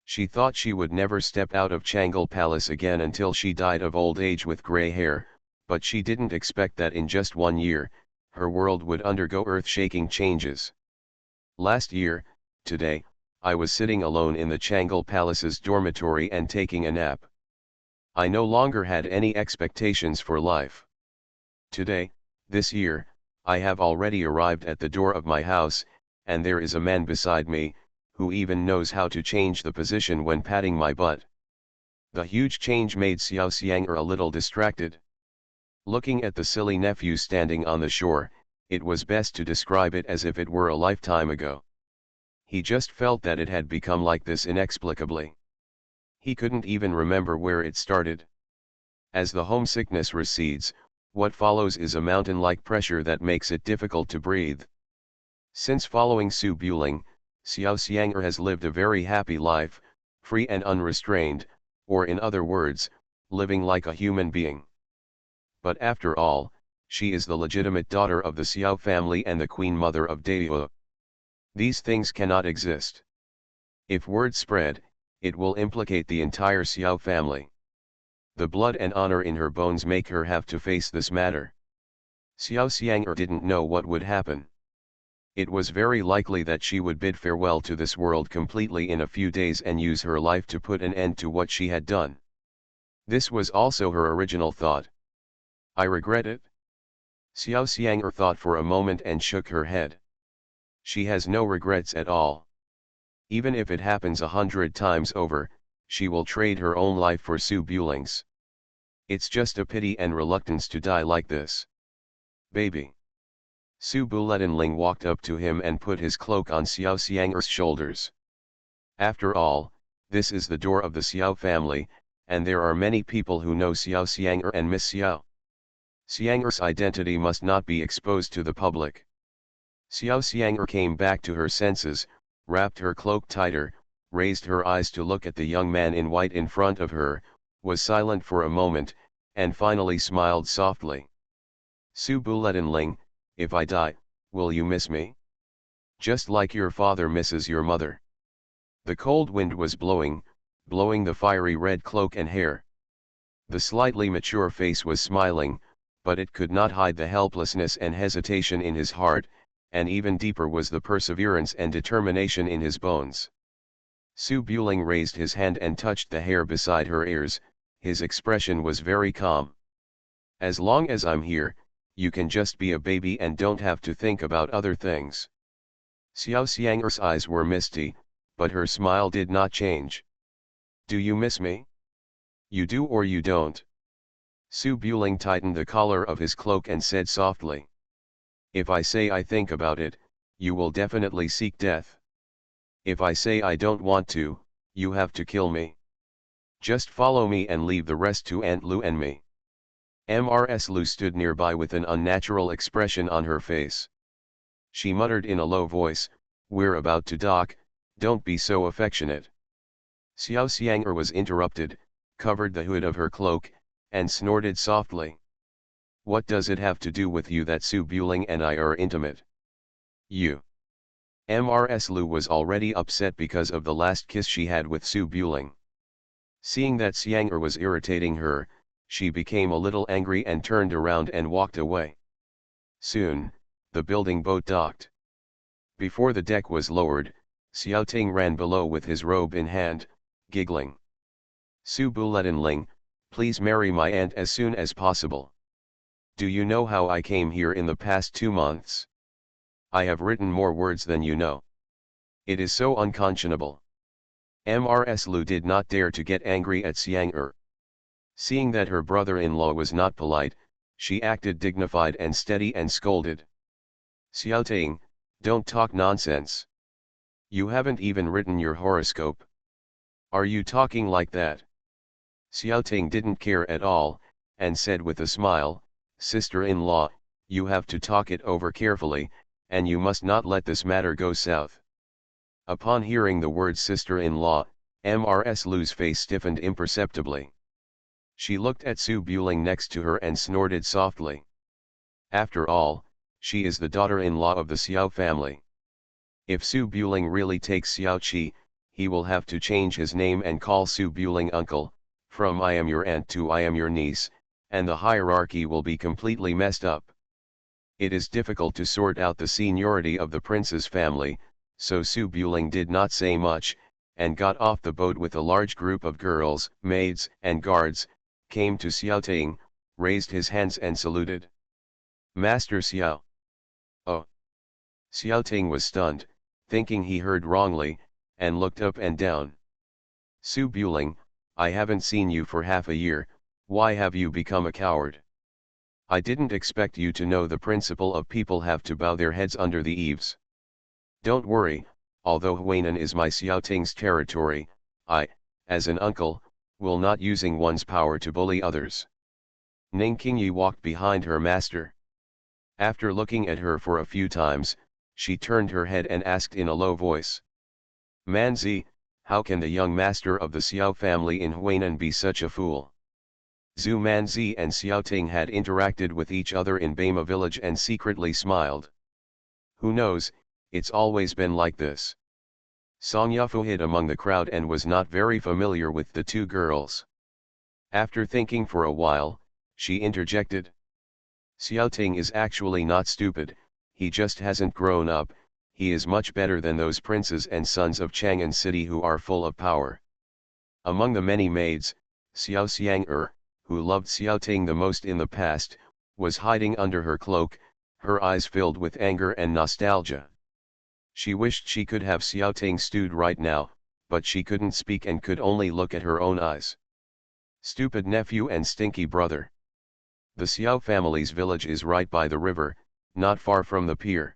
She thought she would never step out of Changal Palace again until she died of old age with grey hair, but she didn't expect that in just 1 year, her world would undergo earth-shaking changes. Last year, today, I was sitting alone in the Changal Palace's dormitory and taking a nap. I no longer had any expectations for life. Today, this year, I have already arrived at the door of my house, and there is a man beside me, who even knows how to change the position when patting my butt. The huge change made Xiao Xiang'er a little distracted. Looking at the silly nephew standing on the shore, it was best to describe it as if it were a lifetime ago. He just felt that it had become like this inexplicably. He couldn't even remember where it started. As the homesickness recedes, what follows is a mountain-like pressure that makes it difficult to breathe. Since following Su Buling, Xiao Xiang'er has lived a very happy life, free and unrestrained, or in other words, living like a human being. But after all, she is the legitimate daughter of the Xiao family and the queen mother of Dayu. These things cannot exist. If word spread, it will implicate the entire Xiao family. The blood and honor in her bones make her have to face this matter. Xiao Xiang'er didn't know what would happen. It was very likely that she would bid farewell to this world completely in a few days and use her life to put an end to what she had done. This was also her original thought. I regret it? Xiao Xiang'er thought for a moment and shook her head. She has no regrets at all. Even if it happens 100 times over, she will trade her own life for Su Buling's. It's just a pity and reluctance to die like this. Baby. Su Buletinling walked up to him and put his cloak on Xiao Xiang'er's shoulders. After all, this is the door of the Xiao family, and there are many people who know Xiao Xiang'er and Miss Xiao. Xiang'er's identity must not be exposed to the public. Xiao Xiang'er came back to her senses, wrapped her cloak tighter, raised her eyes to look at the young man in white in front of her, was silent for a moment, and finally smiled softly. Su Buletinling, if I die, will you miss me? Just like your father misses your mother. The cold wind was blowing the fiery red cloak and hair. The slightly mature face was smiling, but it could not hide the helplessness and hesitation in his heart, and even deeper was the perseverance and determination in his bones. Su Buling raised his hand and touched the hair beside her ears. His expression was very calm. As long as I'm here, you can just be a baby and don't have to think about other things. Xiao Xiang'er's eyes were misty, but her smile did not change. Do you miss me? You do or you don't? Su Buling tightened the collar of his cloak and said softly. If I say I think about it, you will definitely seek death. If I say I don't want to, you have to kill me. Just follow me and leave the rest to Aunt Lu and me. Mrs. Lu stood nearby with an unnatural expression on her face. She muttered in a low voice, "We're about to dock, don't be so affectionate." Xiao Xiang'er was interrupted, covered the hood of her cloak, and snorted softly. What does it have to do with you that Su Buling and I are intimate? You. Mrs. Lu was already upset because of the last kiss she had with Su Buling. Seeing that Xiang'er was irritating her, she became a little angry and turned around and walked away. Soon, the building boat docked. Before the deck was lowered, Xiao Ting ran below with his robe in hand, giggling. Su Buletinling, please marry my aunt as soon as possible. Do you know how I came here in the past 2 months? I have written more words than you know. It is so unconscionable. Mrs. Lu did not dare to get angry at Xiang'er. Seeing that her brother-in-law was not polite, she acted dignified and steady and scolded. Xiao Ting, don't talk nonsense. You haven't even written your horoscope. Are you talking like that? Xiao Ting didn't care at all, and said with a smile, Sister-in-law, you have to talk it over carefully, and you must not let this matter go south. Upon hearing the word sister-in-law, Mrs. Lu's face stiffened imperceptibly. She looked at Su Buling next to her and snorted softly. After all, she is the daughter-in-law of the Xiao family. If Su Buling really takes Xiao Qi, he will have to change his name and call Su Buling uncle, from I am your aunt to I am your niece, and the hierarchy will be completely messed up. It is difficult to sort out the seniority of the prince's family, so Su Buling did not say much, and got off the boat with a large group of girls, maids, and guards, came to Xiao Ting, raised his hands and saluted. Master Xiao. Oh. Xiao Ting was stunned, thinking he heard wrongly, and looked up and down. Su Buling, I haven't seen you for half a year, why have you become a coward? I didn't expect you to know the principle of people have to bow their heads under the eaves. Don't worry, although Huainan is my Xiao Ting's territory, I, as an uncle, will not using one's power to bully others. Ning Qingyi walked behind her master. After looking at her for a few times, she turned her head and asked in a low voice. Manzi, how can the young master of the Xiao family in Huainan be such a fool? Zhu Manzi and Xiao Ting had interacted with each other in Bama village and secretly smiled. Who knows, it's always been like this. Song Yafu hid among the crowd and was not very familiar with the two girls. After thinking for a while, she interjected. Xiao Ting is actually not stupid, he just hasn't grown up, he is much better than those princes and sons of Chang'an city who are full of power. Among the many maids, Xiao Xiang'er, who loved Xiao Ting the most in the past, was hiding under her cloak, her eyes filled with anger and nostalgia. She wished she could have Xiao Ting stewed right now, but she couldn't speak and could only look at her own eyes. Stupid nephew and stinky brother. The Xiao family's village is right by the river, not far from the pier.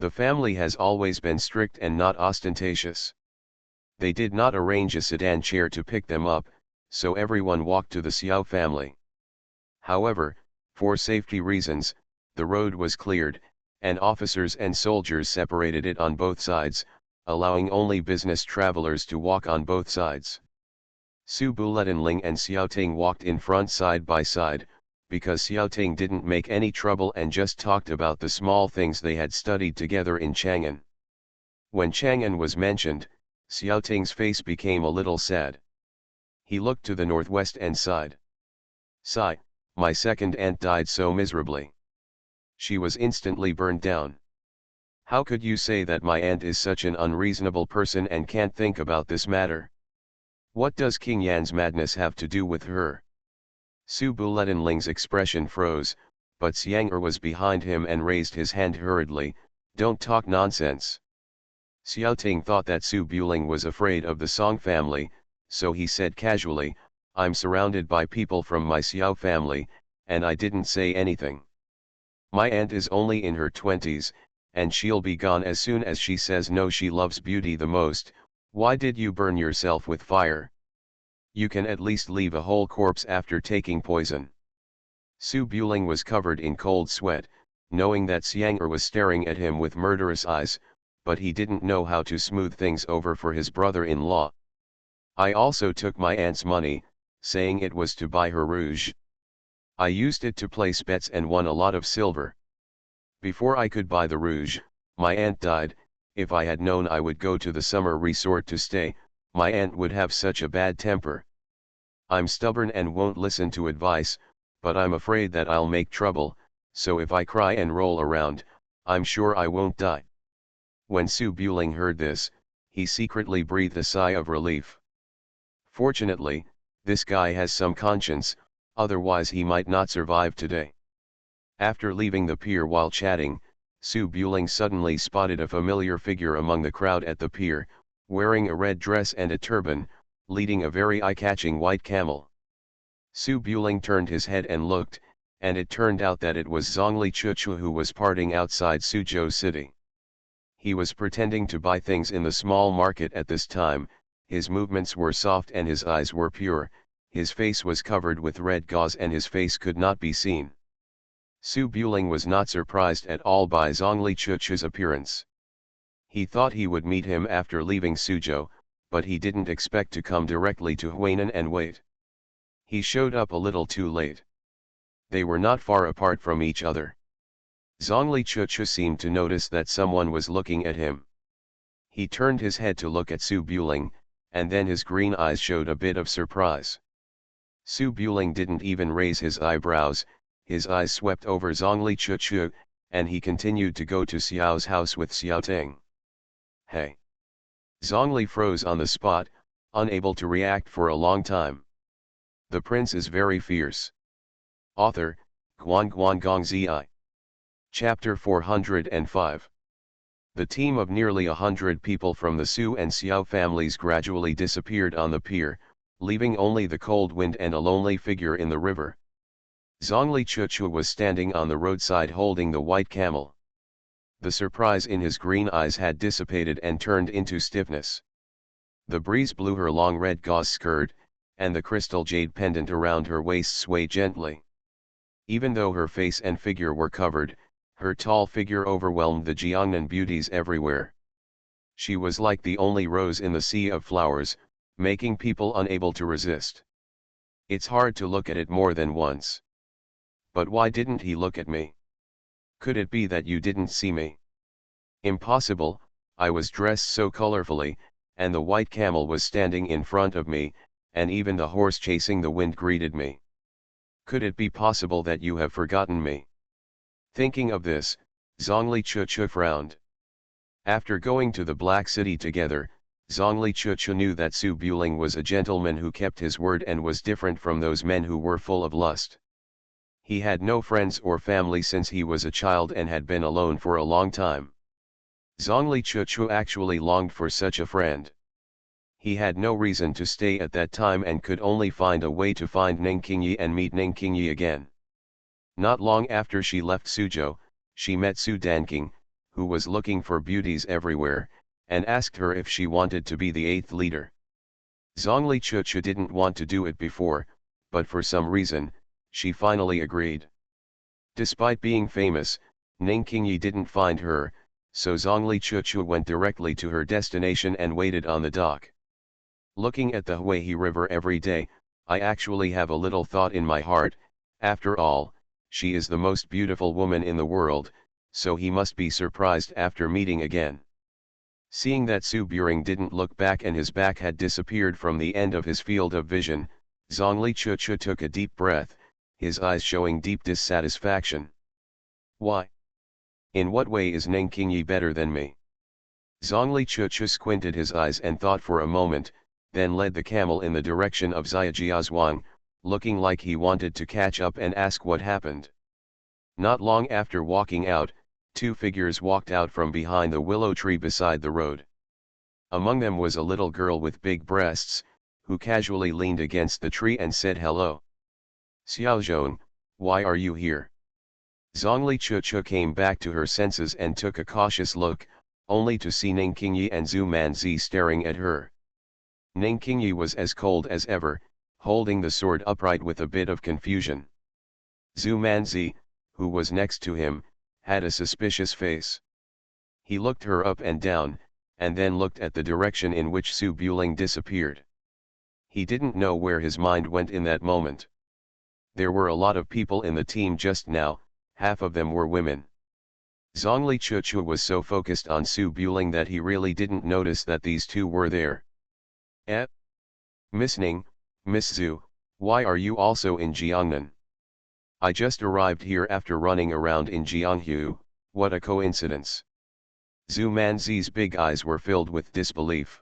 The family has always been strict and not ostentatious. They did not arrange a sedan chair to pick them up, so everyone walked to the Xiao family. However, for safety reasons, the road was cleared, and officers and soldiers separated it on both sides, allowing only business travelers to walk on both sides. Su Buletinling and Xiao Ting walked in front side by side, because Xiao Ting didn't make any trouble and just talked about the small things they had studied together in Chang'an. When Chang'an was mentioned, Xiao Ting's face became a little sad. He looked to the northwest and sighed. "Sigh, my second aunt died so miserably. She was instantly burned down. How could you say that my aunt is such an unreasonable person and can't think about this matter? What does King Yan's madness have to do with her?" Su Buletinling's expression froze, but Xiang'er was behind him and raised his hand hurriedly. "Don't talk nonsense." Xiao Ting thought that Su Buling was afraid of the Song family, so he said casually, "I'm surrounded by people from my Xiao family, and I didn't say anything. My aunt is only in her 20s, and she'll be gone as soon as she says no. She loves beauty the most. Why did you burn yourself with fire? You can at least leave a whole corpse after taking poison." Su Buling was covered in cold sweat, knowing that Xiang'er was staring at him with murderous eyes, but he didn't know how to smooth things over for his brother-in-law. "I also took my aunt's money, saying it was to buy her rouge. I used it to place bets and won a lot of silver. Before I could buy the rouge, my aunt died. If I had known I would go to the summer resort to stay, my aunt would have such a bad temper. I'm stubborn and won't listen to advice, but I'm afraid that I'll make trouble, so if I cry and roll around, I'm sure I won't die." When Su Buling heard this, he secretly breathed a sigh of relief. Fortunately, this guy has some conscience, otherwise he might not survive today. After leaving the pier while chatting, Su Buling suddenly spotted a familiar figure among the crowd at the pier, wearing a red dress and a turban, leading a very eye-catching white camel. Su Buling turned his head and looked, and it turned out that it was Zhongli Chuchu who was parting outside Suzhou City. He was pretending to buy things in the small market at this time. His movements were soft and his eyes were pure. His face was covered with red gauze and his face could not be seen. Su Buling was not surprised at all by Zhongli Chuchu's appearance. He thought he would meet him after leaving Suzhou, but he didn't expect to come directly to Huainan and wait. He showed up a little too late. They were not far apart from each other. Zhongli Chuchu seemed to notice that someone was looking at him. He turned his head to look at Su Buling, and then his green eyes showed a bit of surprise. Su Buling didn't even raise his eyebrows. His eyes swept over Zhongli Chuchu, and he continued to go to Xiao's house with Xiao Ting. "Hey!" Zhongli froze on the spot, unable to react for a long time. The prince is very fierce. Author, Guan Guan Gong Zi. Chapter 405. The team of nearly 100 people from the Su and Xiao families gradually disappeared on the pier, leaving only the cold wind and a lonely figure in the river. Zhongli Chuchu was standing on the roadside holding the white camel. The surprise in his green eyes had dissipated and turned into stiffness. The breeze blew her long red gauze skirt, and the crystal jade pendant around her waist swayed gently. Even though her face and figure were covered, her tall figure overwhelmed the Jiangnan beauties everywhere. She was like the only rose in the sea of flowers, making people unable to resist. It's hard to look at it more than once. But why didn't he look at me? Could it be that you didn't see me? Impossible, I was dressed so colorfully, and the white camel was standing in front of me, and even the horse chasing the wind greeted me. Could it be possible that you have forgotten me? Thinking of this, Zhongli Chuchu frowned. After going to the Black City together, Zhongli Chuchu knew that Su Buling was a gentleman who kept his word and was different from those men who were full of lust. He had no friends or family since he was a child and had been alone for a long time. Zhongli Chuchu actually longed for such a friend. He had no reason to stay at that time and could only find a way to find Ningqingyi and meet Ningqingyi again. Not long after she left Suzhou, she met Su Danqing, who was looking for beauties everywhere, and asked her if she wanted to be the eighth leader. Zhongli Chuchu didn't want to do it before, but for some reason, she finally agreed. Despite being famous, Ningqingyi didn't find her, so Zhongli Chuchu went directly to her destination and waited on the dock. Looking at the Huihe River every day, I actually have a little thought in my heart, after all, she is the most beautiful woman in the world, so he must be surprised after meeting again. Seeing that Su Buring didn't look back and his back had disappeared from the end of his field of vision, Zhongli Chuchu took a deep breath, his eyes showing deep dissatisfaction. Why? In what way is Ningqingyi better than me? Zhongli Chuchu squinted his eyes and thought for a moment, then led the camel in the direction of Xiajiazhuang, looking like he wanted to catch up and ask what happened. Not long after walking out, two figures walked out from behind the willow tree beside the road. Among them was a little girl with big breasts, who casually leaned against the tree and said hello. Xiaozhong, why are you here? Zhongli Chuchu came back to her senses and took a cautious look, only to see Ningqingyi and Zhu Manzi staring at her. Ningqingyi was as cold as ever, holding the sword upright with a bit of confusion. Zhu Manzi, who was next to him, had a suspicious face. He looked her up and down, and then looked at the direction in which Su Buling disappeared. He didn't know where his mind went in that moment. There were a lot of people in the team just now, half of them were women. Zhongli Chuchu was so focused on Su Buling that he really didn't notice that these two were there. Miss Ning, Miss Zhu, why are you also in Jiangnan? I just arrived here after running around in Jianghu, what a coincidence. Zhu Manzi's big eyes were filled with disbelief.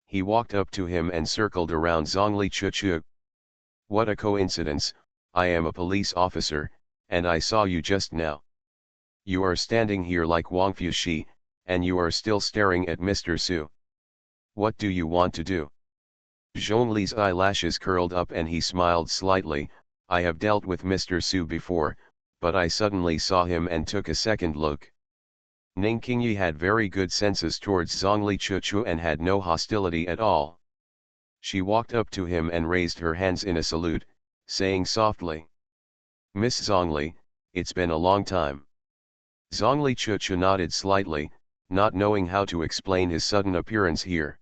He walked up to him and circled around Zhongli Chuchu. What a coincidence, I am a police officer, and I saw you just now. You are standing here like Wang Fuxi, and you are still staring at Mr. Su. What do you want to do? Zhongli's eyelashes curled up and he smiled slightly. I have dealt with Mr. Su before, but I suddenly saw him and took a second look. Ningqingyi had very good senses towards Zhongli Chuchu and had no hostility at all. She walked up to him and raised her hands in a salute, saying softly, Miss Zhongli, it's been a long time. Zhongli Chuchu nodded slightly, not knowing how to explain his sudden appearance here.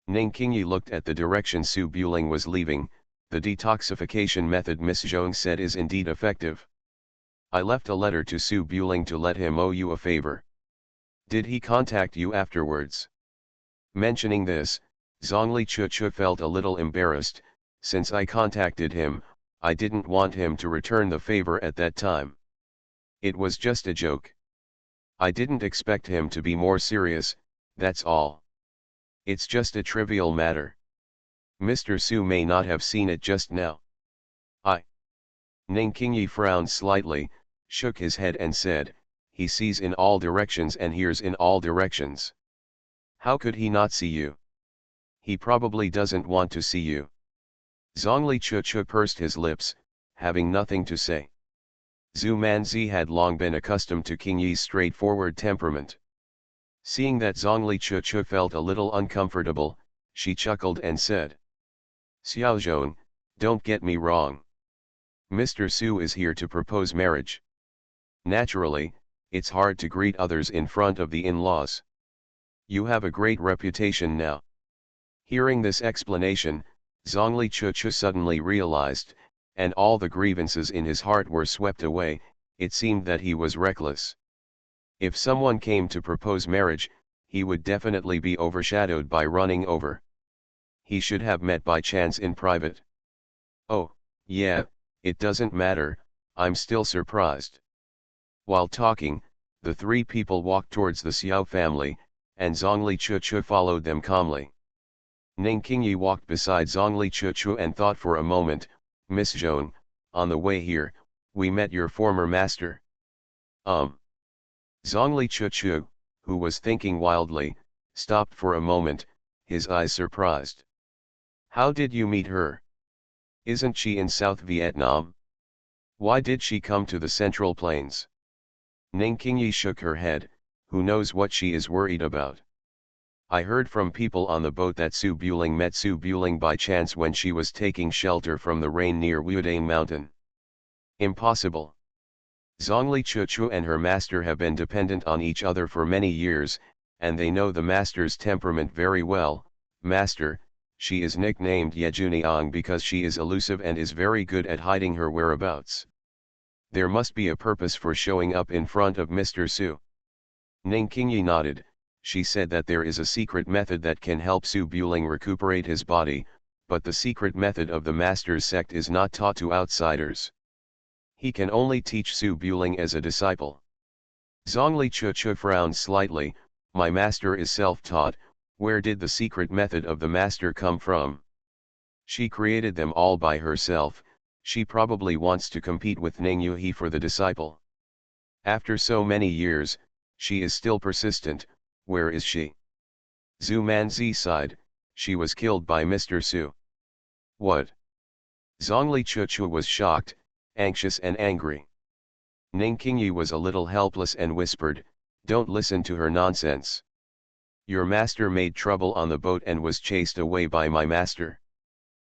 Ningqingyi looked at the direction Su Buling was leaving. The detoxification method Miss Zhong said is indeed effective. I left a letter to Su Buling to let him owe you a favor. Did he contact you afterwards? Mentioning this, Zhongli Chuchu felt a little embarrassed. Since I contacted him, I didn't want him to return the favor at that time. It was just a joke. I didn't expect him to be more serious, that's all. It's just a trivial matter. Mr. Su may not have seen it just now. Ningqingyi frowned slightly, shook his head and said, he sees in all directions and hears in all directions. How could he not see you? He probably doesn't want to see you. Zhongli Chuchu pursed his lips, having nothing to say. Zhu Manzi had long been accustomed to Qingyi's straightforward temperament. Seeing that Zhongli Chuchu felt a little uncomfortable, she chuckled and said, Xiaozhong, don't get me wrong. Mr. Su is here to propose marriage. Naturally, it's hard to greet others in front of the in-laws. You have a great reputation now. Hearing this explanation, Zhongli Chuchu suddenly realized, and all the grievances in his heart were swept away. It seemed that he was reckless. If someone came to propose marriage, he would definitely be overshadowed by running over. He should have met by chance in private. Oh, yeah, it doesn't matter, I'm still surprised. While talking, The three people walked towards the Xiao family, and Zhongli Chuchu followed them calmly. Ning Qingyi walked beside Zhongli Chuchu and thought for a moment. Miss Zhong, on the way here, we met your former master. Zhongli Chuchu, who was thinking wildly, stopped for a moment, his eyes surprised. How did you meet her? Isn't she in South Vietnam? Why did she come to the Central Plains? Ning Qingyi shook her head. Who knows what she is worried about? I heard from people on the boat that Su Buling met Su Buling by chance when she was taking shelter from the rain near Wudang Mountain. Impossible. Zhongli Chuchu and her master have been dependent on each other for many years, and they know the master's temperament very well. Master, she is nicknamed Yejuniang because she is elusive and is very good at hiding her whereabouts. There must be a purpose for showing up in front of Mr. Su. Ning Qingyi nodded. She said that there is a secret method that can help Su Buling recuperate his body, but the secret method of the master's sect is not taught to outsiders. He can only teach Su Buling as a disciple. Zhongli Chuchu frowned slightly. My master is self-taught. Where did the secret method of the master come from? She created them all by herself. She probably wants to compete with Ning Yuhi for the disciple. After so many years, she is still persistent. Where is she? Zhu Manzi sighed. She was killed by Mr. Su. What? Zhongli Chuchu was shocked, anxious and angry. Ning Qingyi was a little helpless and whispered, don't listen to her nonsense. Your master made trouble on the boat and was chased away by my master.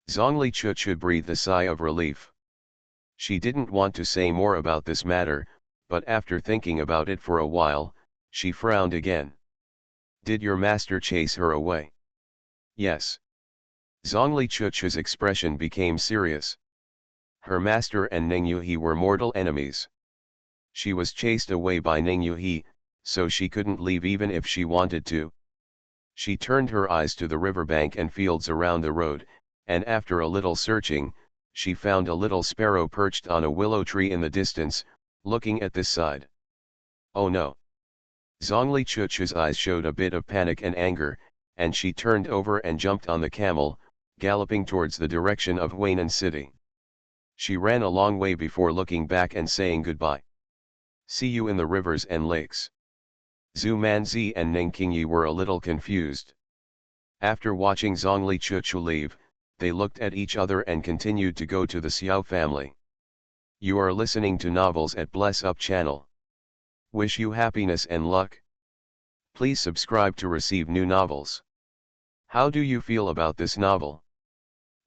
Zhongli Chuchu breathed a sigh of relief. She didn't want to say more about this matter, but after thinking about it for a while, she frowned again. Did your master chase her away? Yes. Zhongli Chuchu's expression became serious. Her master and Ning Yuhi were mortal enemies. She was chased away by Ning Yuhi, so she couldn't leave even if she wanted to. She turned her eyes to the riverbank and fields around the road, and after a little searching, she found a little sparrow perched on a willow tree in the distance, looking at this side. Oh no! Zhongli Chuchu's eyes showed a bit of panic and anger, and she turned over and jumped on the camel, galloping towards the direction of Huainan City. She ran a long way before looking back and saying goodbye. See you in the rivers and lakes. Zhu Manzi and Ning Qingyi were a little confused. After watching Zhongli Chuchu leave, they looked at each other and continued to go to the Xiao family. You are listening to Novels at Bless Up channel. Wish you happiness and luck. Please subscribe to receive new novels. How do you feel about this novel?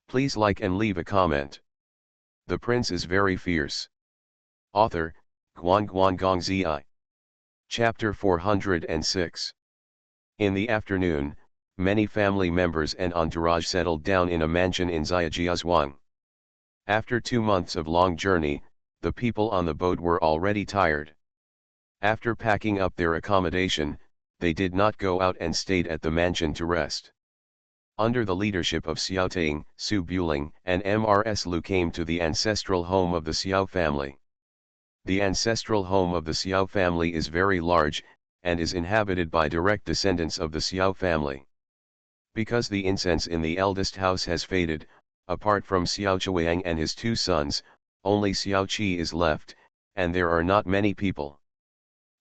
Please like and leave a comment. The Prince is Very Fierce. Author, Guan Gong Zi. Chapter 406. In the afternoon, many family members and entourage settled down in a mansion in Zhejiazhuang. After 2 months of long journey, the people on the boat were already tired. After packing up their accommodation, they did not go out and stayed at the mansion to rest. Under the leadership of Xiao Ting, Su Buling and Mrs. Lu came to the ancestral home of the Xiao family. The ancestral home of the Xiao family is very large, and is inhabited by direct descendants of the Xiao family. Because the incense in the eldest house has faded, apart from Xiao Chuang and his 2 sons, only Xiao Qi is left, and there are not many people.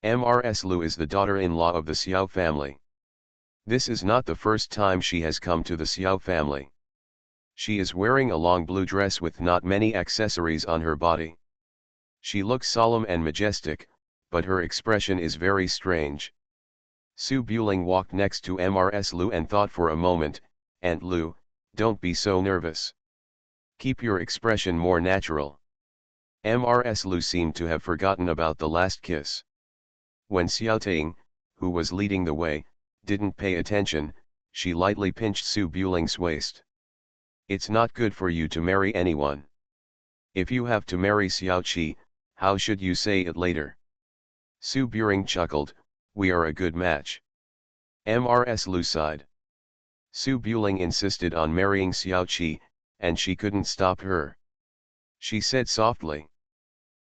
Mrs. Lu is the daughter-in-law of the Xiao family. This is not the first time she has come to the Xiao family. She is wearing a long blue dress with not many accessories on her body. She looks solemn and majestic, but her expression is very strange. Su Buling walked next to Mrs. Lu and thought for a moment, Aunt Lu, don't be so nervous. Keep your expression more natural. Mrs. Lu seemed to have forgotten about the last kiss. When Xiao Ting, who was leading the way, didn't pay attention, she lightly pinched Su Buling's waist. It's not good for you to marry anyone. If you have to marry Xiao Qi, how should you say it later? Su Buling chuckled, we are a good match. Mrs. Lu sighed. Su Buling insisted on marrying Xiao Qi, and she couldn't stop her. She said softly.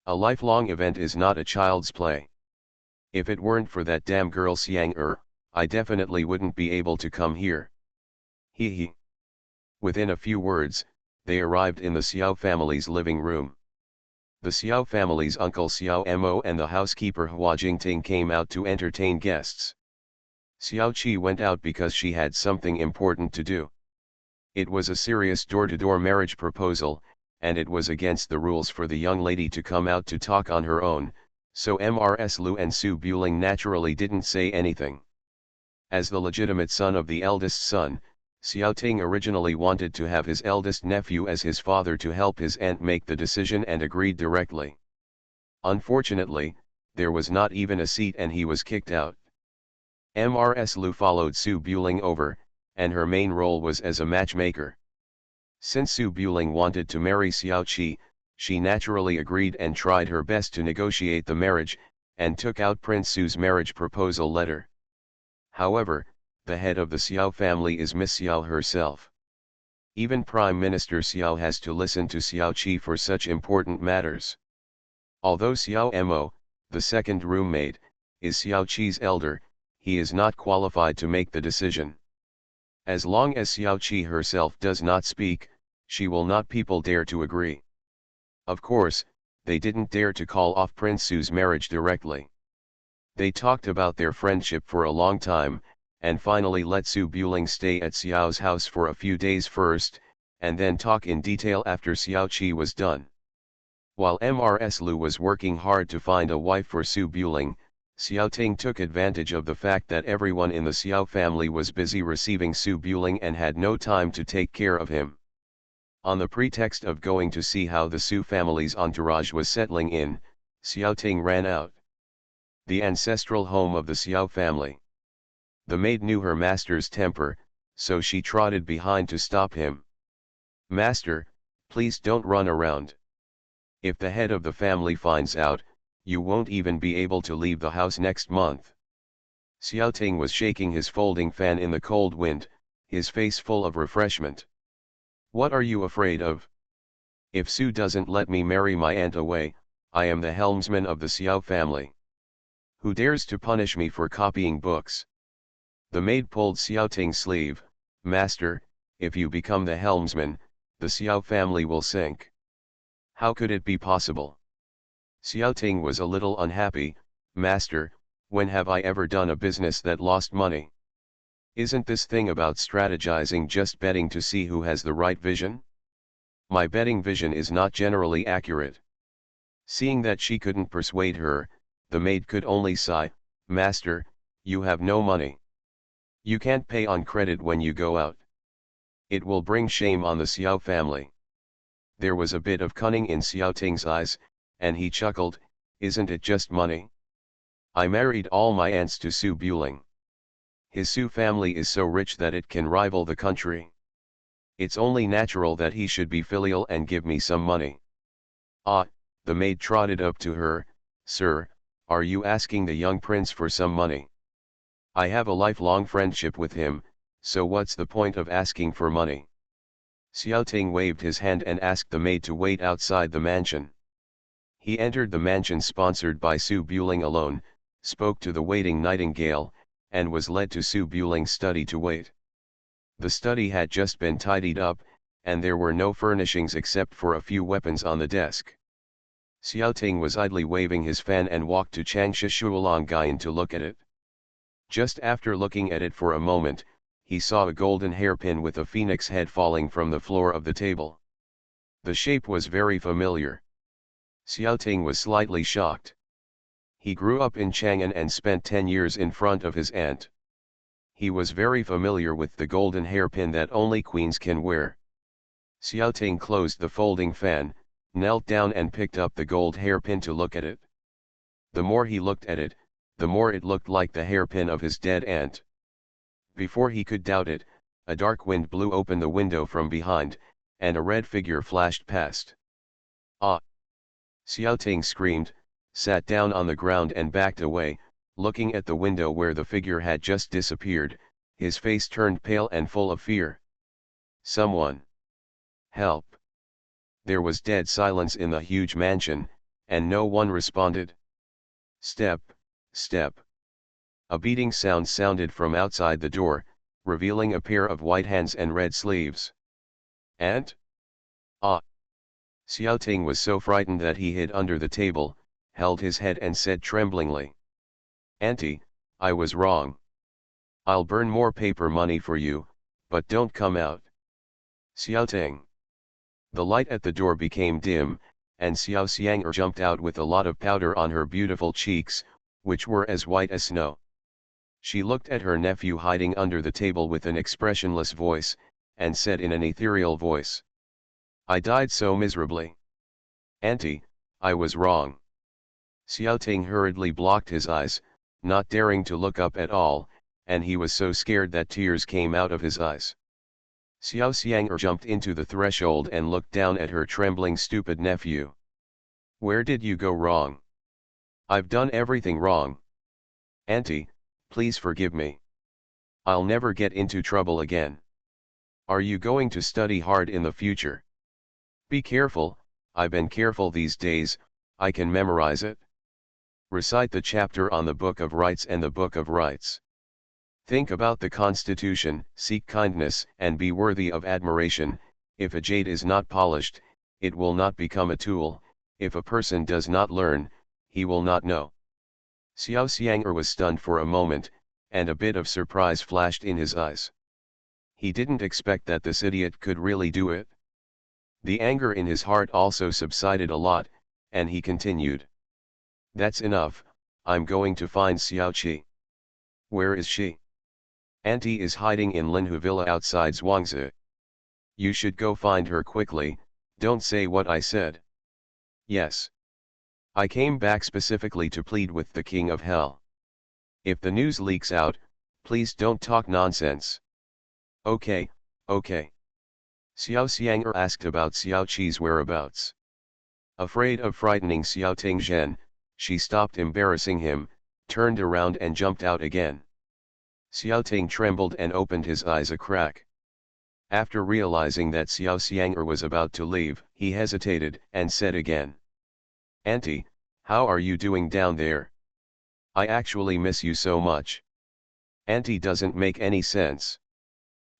A lifelong event is not a child's play. If it weren't for that damn girl Xiang I definitely wouldn't be able to come here. He. Within a few words, they arrived in the Xiao family's living room. The Xiao family's uncle Xiao Mo and the housekeeper Hua Jingting came out to entertain guests. Xiao Qi went out because she had something important to do. It was a serious door-to-door marriage proposal, and it was against the rules for the young lady to come out to talk on her own, so Mrs. Lu and Su Buling naturally didn't say anything. As the legitimate son of the eldest son, Xiao Ting originally wanted to have his eldest nephew as his father to help his aunt make the decision and agreed directly. Unfortunately, there was not even a seat and he was kicked out. Mrs. Lu followed Su Buling over, and her main role was as a matchmaker. Since Su Buling wanted to marry Xiao Qi, she naturally agreed and tried her best to negotiate the marriage, and took out Prince Su's marriage proposal letter. However, the head of the Xiao family is Miss Xiao herself. Even Prime Minister Xiao has to listen to Xiao Qi for such important matters. Although Xiao Mo, the second roommate, is Xiao Qi's elder, he is not qualified to make the decision. As long as Xiao Qi herself does not speak, she will not people dare to agree. Of course, they didn't dare to call off Prince Su's marriage directly. They talked about their friendship for a long time, and finally let Su Buling stay at Xiao's house for a few days first, and then talk in detail after Xiao Qi was done. While Mrs. Lu was working hard to find a wife for Su Buling, Xiao Ting took advantage of the fact that everyone in the Xiao family was busy receiving Su Buling and had no time to take care of him. On the pretext of going to see how the Su family's entourage was settling in, Xiao Ting ran out. The ancestral home of the Xiao family. The maid knew her master's temper, so she trotted behind to stop him. "Master, please don't run around. If the head of the family finds out, you won't even be able to leave the house next month." Xiao Ting was shaking his folding fan in the cold wind, his face full of refreshment. "What are you afraid of? If Su doesn't let me marry my aunt away, I am the helmsman of the Xiao family. Who dares to punish me for copying books?" The maid pulled Xiao Ting's sleeve. "Master, if you become the helmsman, the Xiao family will sink." "How could it be possible?" Xiao Ting was a little unhappy. "Master, when have I ever done a business that lost money? Isn't this thing about strategizing just betting to see who has the right vision? My betting vision is not generally accurate." Seeing that she couldn't persuade her, the maid could only sigh. "Master, you have no money. You can't pay on credit when you go out. It will bring shame on the Xiao family." There was a bit of cunning in Xiao Ting's eyes, and he chuckled. "Isn't it just money? I married all my aunts to Su Buling. His Su family is so rich that it can rival the country. It's only natural that he should be filial and give me some money." "Ah," the maid trotted up to her. "Sir, are you asking the young prince for some money? I have a lifelong friendship with him, so what's the point of asking for money?" Xiao Ting waved his hand and asked the maid to wait outside the mansion. He entered the mansion sponsored by Su Buling alone, spoke to the waiting nightingale, and was led to Su Buling's study to wait. The study had just been tidied up, and there were no furnishings except for a few weapons on the desk. Xiao Ting was idly waving his fan and walked to Changsha Shuolonggayan to look at it. Just after looking at it for a moment, he saw a golden hairpin with a phoenix head falling from the floor of the table. The shape was very familiar. Xiao Ting was slightly shocked. He grew up in Chang'an and spent 10 years in front of his aunt. He was very familiar with the golden hairpin that only queens can wear. Xiao Ting closed the folding fan, knelt down and picked up the gold hairpin to look at it. The more he looked at it, the more it looked like the hairpin of his dead aunt. Before he could doubt it, a dark wind blew open the window from behind, and a red figure flashed past. "Ah!" Xiao Ting screamed, sat down on the ground and backed away, looking at the window where the figure had just disappeared, his face turned pale and full of fear. "Someone! Help!" There was dead silence in the huge mansion, and no one responded. "Step, Step. A beating sound sounded from outside the door, revealing a pair of white hands and red sleeves. Aunt? Ah! Xiao Ting was so frightened that he hid under the table, held his head and said tremblingly. Auntie, I was wrong. I'll burn more paper money for you, but don't come out. Xiao Ting. The light at the door became dim, and Xiao Xiang'er jumped out with a lot of powder on her beautiful cheeks, which were as white as snow. She looked at her nephew hiding under the table with an expressionless voice, and said in an ethereal voice. I died so miserably. Auntie, I was wrong. Xiao Ting hurriedly blocked his eyes, not daring to look up at all, and he was so scared that tears came out of his eyes. Xiao Xiang'er jumped into the threshold and looked down at her trembling stupid nephew. Where did you go wrong? I've done everything wrong. Auntie, please forgive me. I'll never get into trouble again. Are you going to study hard in the future? Be careful, I've been careful these days, I can memorize it. Recite the chapter on the Book of Rights and the Book of Rights. Think about the Constitution, seek kindness and be worthy of admiration. If a jade is not polished, it will not become a tool. If a person does not learn, he will not know. Xiao Xiang'er was stunned for a moment, and a bit of surprise flashed in his eyes. He didn't expect that this idiot could really do it. The anger in his heart also subsided a lot, and he continued. That's enough, I'm going to find Xiao Qi. Where is she? Auntie is hiding in Linhu Villa outside Zhuangzi. You should go find her quickly, don't say what I said. Yes. I came back specifically to plead with the King of Hell. If the news leaks out, please don't talk nonsense. Okay, okay. Xiao Xiang'er asked about Xiao Qi's whereabouts. Afraid of frightening Xiao Tingzhen, she stopped embarrassing him, turned around and jumped out again. Xiao Ting trembled and opened his eyes a crack. After realizing that Xiao Xiang'er was about to leave, he hesitated and said again. Auntie, how are you doing down there? I actually miss you so much. Auntie doesn't make any sense.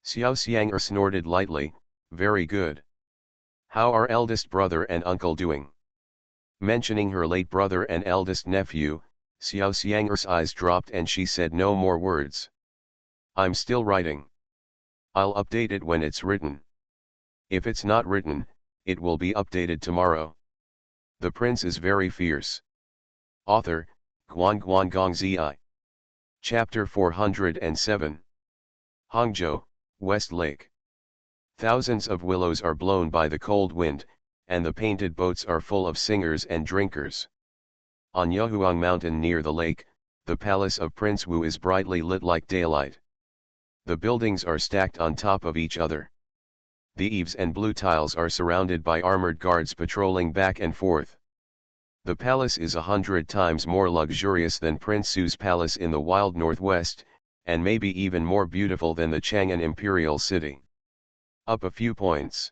Xiao Xiang'er snorted lightly, very good. How are eldest brother and uncle doing? Mentioning her late brother and eldest nephew, Xiao Xiang'er's eyes dropped and she said no more words. I'm still writing. I'll update it when it's written. If it's not written, it will be updated tomorrow. The prince is very fierce. Author, Guan Guan Gong Zi. Chapter 407. Hangzhou, West Lake. Thousands of willows are blown by the cold wind, and the painted boats are full of singers and drinkers. On Yahuang Mountain near the lake, the palace of Prince Wu is brightly lit like daylight. The buildings are stacked on top of each other. The eaves and blue tiles are surrounded by armored guards patrolling back and forth. The palace is 100 times more luxurious than Prince Su's palace in the wild northwest, and maybe even more beautiful than the Chang'an imperial city. Up a few points.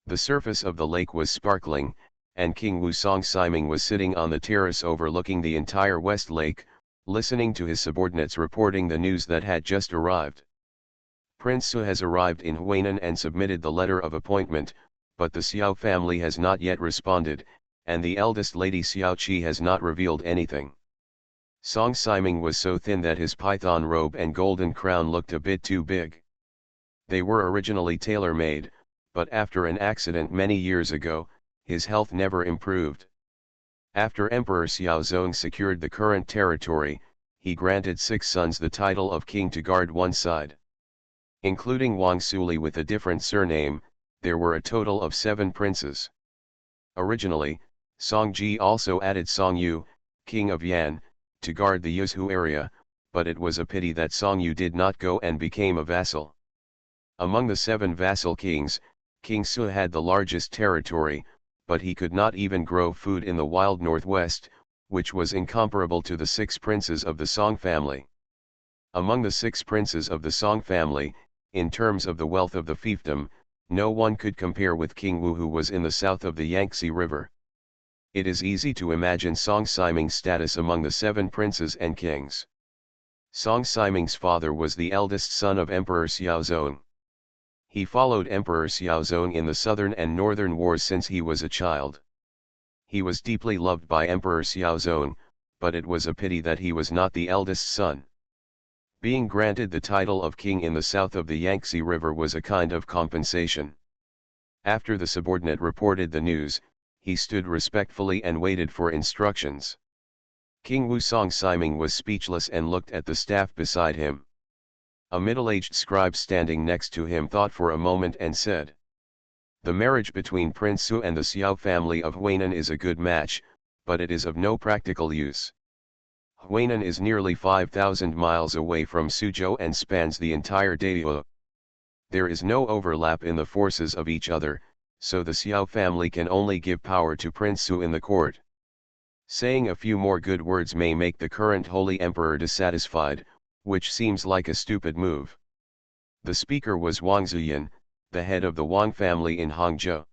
The surface of the lake was sparkling, and King Wu Song Siming was sitting on the terrace overlooking the entire West Lake, listening to his subordinates reporting the news that had just arrived. Prince Su has arrived in Huainan and submitted the letter of appointment, but the Xiao family has not yet responded, and the eldest lady Xiao Qi has not revealed anything. Song Siming was so thin that his python robe and golden crown looked a bit too big. They were originally tailor-made, but after an accident many years ago, his health never improved. After Emperor Xiaozong secured the current territory, he granted 6 sons the title of king to guard one side. Including Wang Suli with a different surname, there were a total of 7 princes. Originally, Song Ji also added Song Yu, king of Yan, to guard the Yuzhu area, but it was a pity that Song Yu did not go and became a vassal. Among the 7 vassal kings, King Su had the largest territory, but he could not even grow food in the wild northwest, which was incomparable to the 6 princes of the Song family. Among the 6 princes of the Song family, in terms of the wealth of the fiefdom, no one could compare with King Wu, who was in the south of the Yangtze River. It is easy to imagine Song Siming's status among the 7 princes and kings. Song Siming's father was the eldest son of Emperor Xiaozong. He followed Emperor Xiaozong in the southern and northern wars since he was a child. He was deeply loved by Emperor Xiaozong, but it was a pity that he was not the eldest son. Being granted the title of king in the south of the Yangtze River was a kind of compensation. After the subordinate reported the news, he stood respectfully and waited for instructions. King Wusong Siming was speechless and looked at the staff beside him. A middle-aged scribe standing next to him thought for a moment and said, "The marriage between Prince Su and the Xiao family of Huainan is a good match, but it is of no practical use. Huainan is nearly 5,000 miles away from Suzhou and spans the entire Daiyue. There is no overlap in the forces of each other, so the Xiao family can only give power to Prince Su in the court. Saying a few more good words may make the current holy emperor dissatisfied, which seems like a stupid move." The speaker was Wang Zuyan, the head of the Wang family in Hangzhou.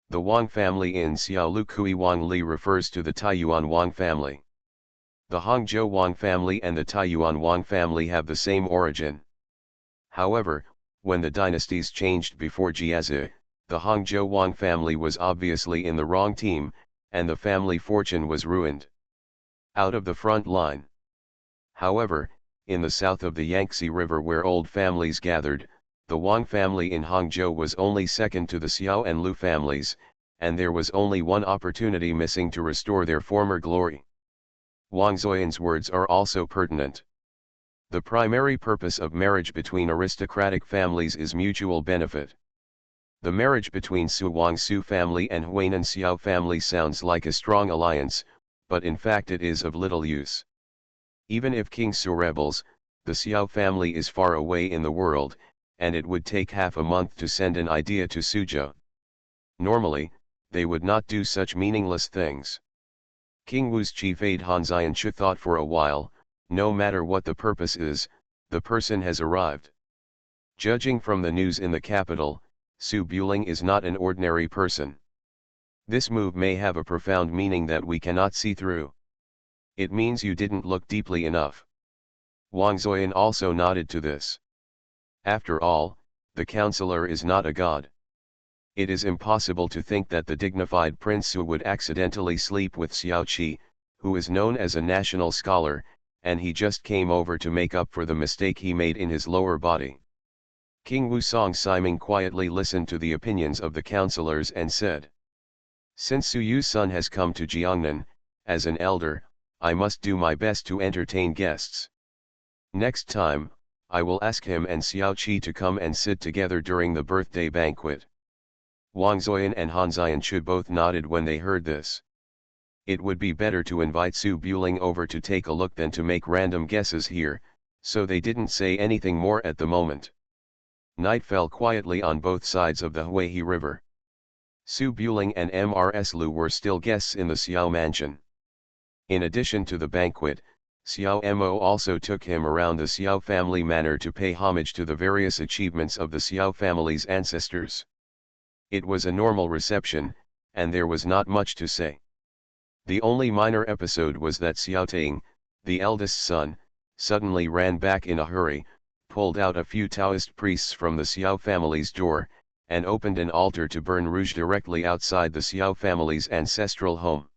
The Wang family in Xiaolukui Wang Li refers to the Taiyuan Wang family. The Hangzhou Wang family and the Taiyuan Wang family have the same origin. However, when the dynasties changed before Jiazi, the Hangzhou Wang family was obviously in the wrong team, and the family fortune was ruined. Out of the front line. However, in the south of the Yangtze River where old families gathered, the Wang family in Hangzhou was only second to the Xiao and Lu families, and there was only one opportunity missing to restore their former glory. Wang Zuoyan's words are also pertinent. The primary purpose of marriage between aristocratic families is mutual benefit. The marriage between Su Wang Su family and Huainan Xiao family sounds like a strong alliance, but in fact it is of little use. Even if King Su rebels, the Xiao family is far away in the world, and it would take half a month to send an idea to Suzhou. Normally, they would not do such meaningless things. King Wu's chief aide Han Zianchu thought for a while, no matter what the purpose is, the person has arrived. Judging from the news in the capital, Su Buling is not an ordinary person. This move may have a profound meaning that we cannot see through. It means you didn't look deeply enough. Wang Zuoyan also nodded to this. After all, the counselor is not a god. It is impossible to think that the dignified Prince Su would accidentally sleep with Xiao Qi, who is known as a national scholar, and he just came over to make up for the mistake he made in his lower body. King Wusong Siming quietly listened to the opinions of the counselors and said, "Since Su Yu's son has come to Jiangnan, as an elder, I must do my best to entertain guests. Next time, I will ask him and Xiao Qi to come and sit together during the birthday banquet." Wang Zuoyan and Han Zianchu both nodded when they heard this. It would be better to invite Su Buling over to take a look than to make random guesses here, so they didn't say anything more at the moment. Night fell quietly on both sides of the Huihe River. Su Buling and Mrs. Lu were still guests in the Xiao mansion. In addition to the banquet, Xiao Mo also took him around the Xiao family manor to pay homage to the various achievements of the Xiao family's ancestors. It was a normal reception, and there was not much to say. The only minor episode was that Xiao Taing, the eldest son, suddenly ran back in a hurry, pulled out a few Taoist priests from the Xiao family's door, and opened an altar to burn rouge directly outside the Xiao family's ancestral home.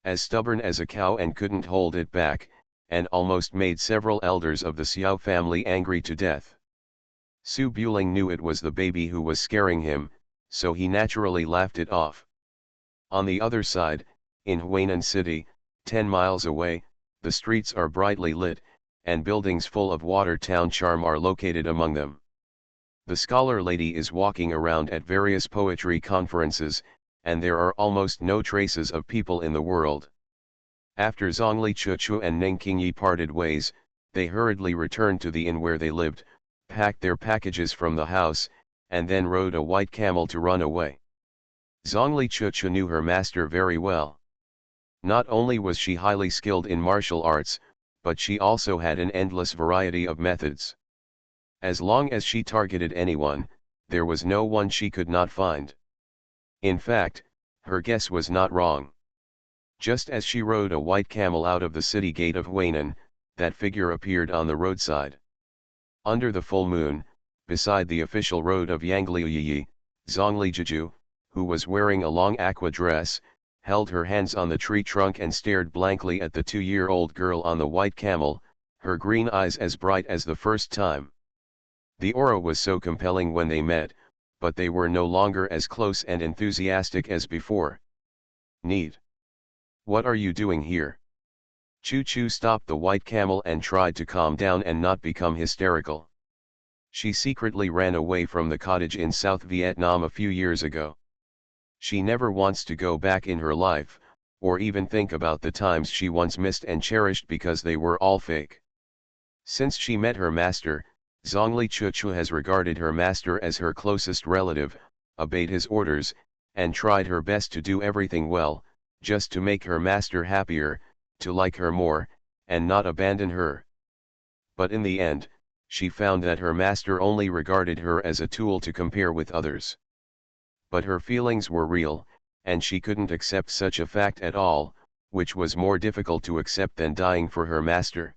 As stubborn as a cow and couldn't hold it back, and almost made several elders of the Xiao family angry to death. Su Buling knew it was the baby who was scaring him, so he naturally laughed it off. On the other side, in Huainan City, 10 miles away, the streets are brightly lit, and buildings full of water town charm are located among them. The scholar lady is walking around at various poetry conferences, and there are almost no traces of people in the world. After Zhongli Chuchu and Ning Qingyi parted ways, they hurriedly returned to the inn where they lived, packed their packages from the house, and then rode a white camel to run away. Zhongli Chuchu knew her master very well. Not only was she highly skilled in martial arts, but she also had an endless variety of methods. As long as she targeted anyone, there was no one she could not find. In fact, her guess was not wrong. Just as she rode a white camel out of the city gate of Huainan, that figure appeared on the roadside. Under the full moon, beside the official road of Yangliuyi, Zhongli, who was wearing a long aqua dress, held her hands on the tree trunk and stared blankly at the 2-year-old girl on the white camel, her green eyes as bright as the first time. The aura was so compelling when they met, but they were no longer as close and enthusiastic as before. Neat. What are you doing here? Chu stopped the white camel and tried to calm down and not become hysterical. She secretly ran away from the cottage in South Vietnam a few years ago. She never wants to go back in her life, or even think about the times she once missed and cherished because they were all fake. Since she met her master, Zhongli Chu has regarded her master as her closest relative, obeyed his orders, and tried her best to do everything well, just to make her master happier, to like her more, and not abandon her. But in the end, she found that her master only regarded her as a tool to compare with others. But her feelings were real, and she couldn't accept such a fact at all, which was more difficult to accept than dying for her master.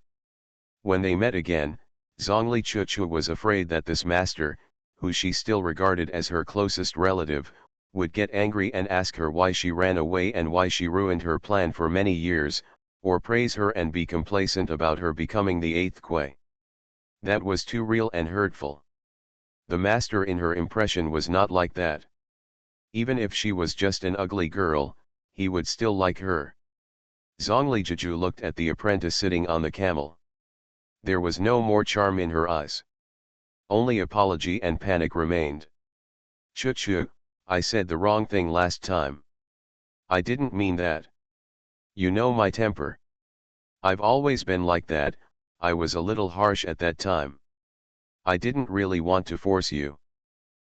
When they met again, Zhongli Chu was afraid that this master, who she still regarded as her closest relative, would get angry and ask her why she ran away and why she ruined her plan for many years, or praise her and be complacent about her becoming the 8th Kuei. That was too real and hurtful. The master in her impression was not like that. Even if she was just an ugly girl, he would still like her. Zhongli Jiju looked at the apprentice sitting on the camel. There was no more charm in her eyes. Only apology and panic remained. Chu, I said the wrong thing last time. I didn't mean that. You know my temper. I've always been like that. I was a little harsh at that time. I didn't really want to force you.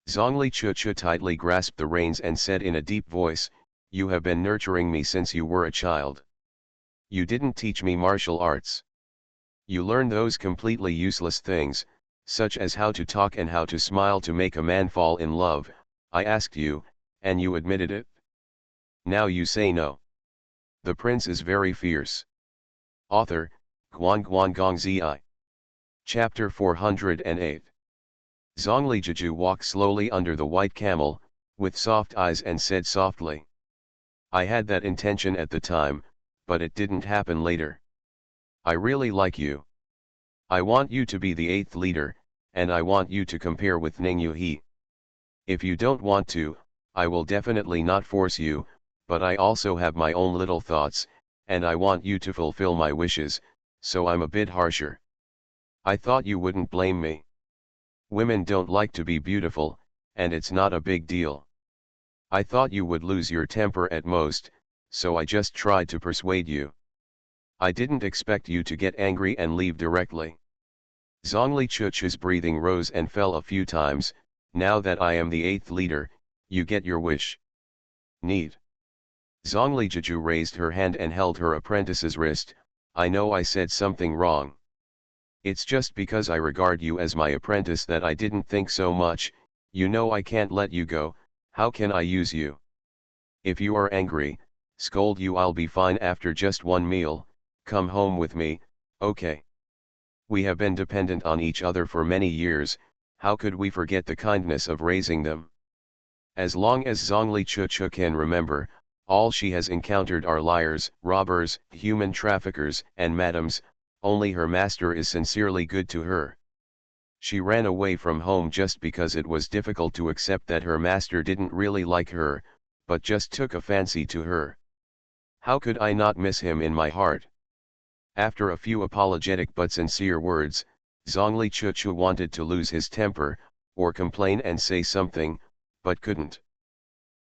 Zhongli Chu tightly grasped the reins and said in a deep voice, you have been nurturing me since you were a child. You didn't teach me martial arts. You learned those completely useless things, such as how to talk and how to smile to make a man fall in love. I asked you, and you admitted it. Now you say no. The prince is very fierce. Author, Guan Gong Zi. Chapter 408. Zhongli Jiju walked slowly under the white camel, with soft eyes and said softly. I had that intention at the time, but it didn't happen later. I really like you. I want you to be the 8th leader, and I want you to compare with Ning Yuhi. If you don't want to, I will definitely not force you, but I also have my own little thoughts, and I want you to fulfill my wishes, so I'm a bit harsher. I thought you wouldn't blame me. Women don't like to be beautiful, and it's not a big deal. I thought you would lose your temper at most, so I just tried to persuade you. I didn't expect you to get angry and leave directly. Zhongli Chu's breathing rose and fell a few times. Now that I am the 8th leader, you get your wish. Neat. Zhongli Jiju raised her hand and held her apprentice's wrist. I know I said something wrong. It's just because I regard you as my apprentice that I didn't think so much. You know I can't let you go. How can I use you? If you are angry, scold you. I'll be fine after just one meal. Come home with me, okay? We have been dependent on each other for many years. How could we forget the kindness of raising them? As long as Zhongli Chu can remember, all she has encountered are liars, robbers, human traffickers, and madams. Only her master is sincerely good to her. She ran away from home just because it was difficult to accept that her master didn't really like her, but just took a fancy to her. How could I not miss him in my heart? After a few apologetic but sincere words, Zhongli Chu wanted to lose his temper, or complain and say something, but couldn't.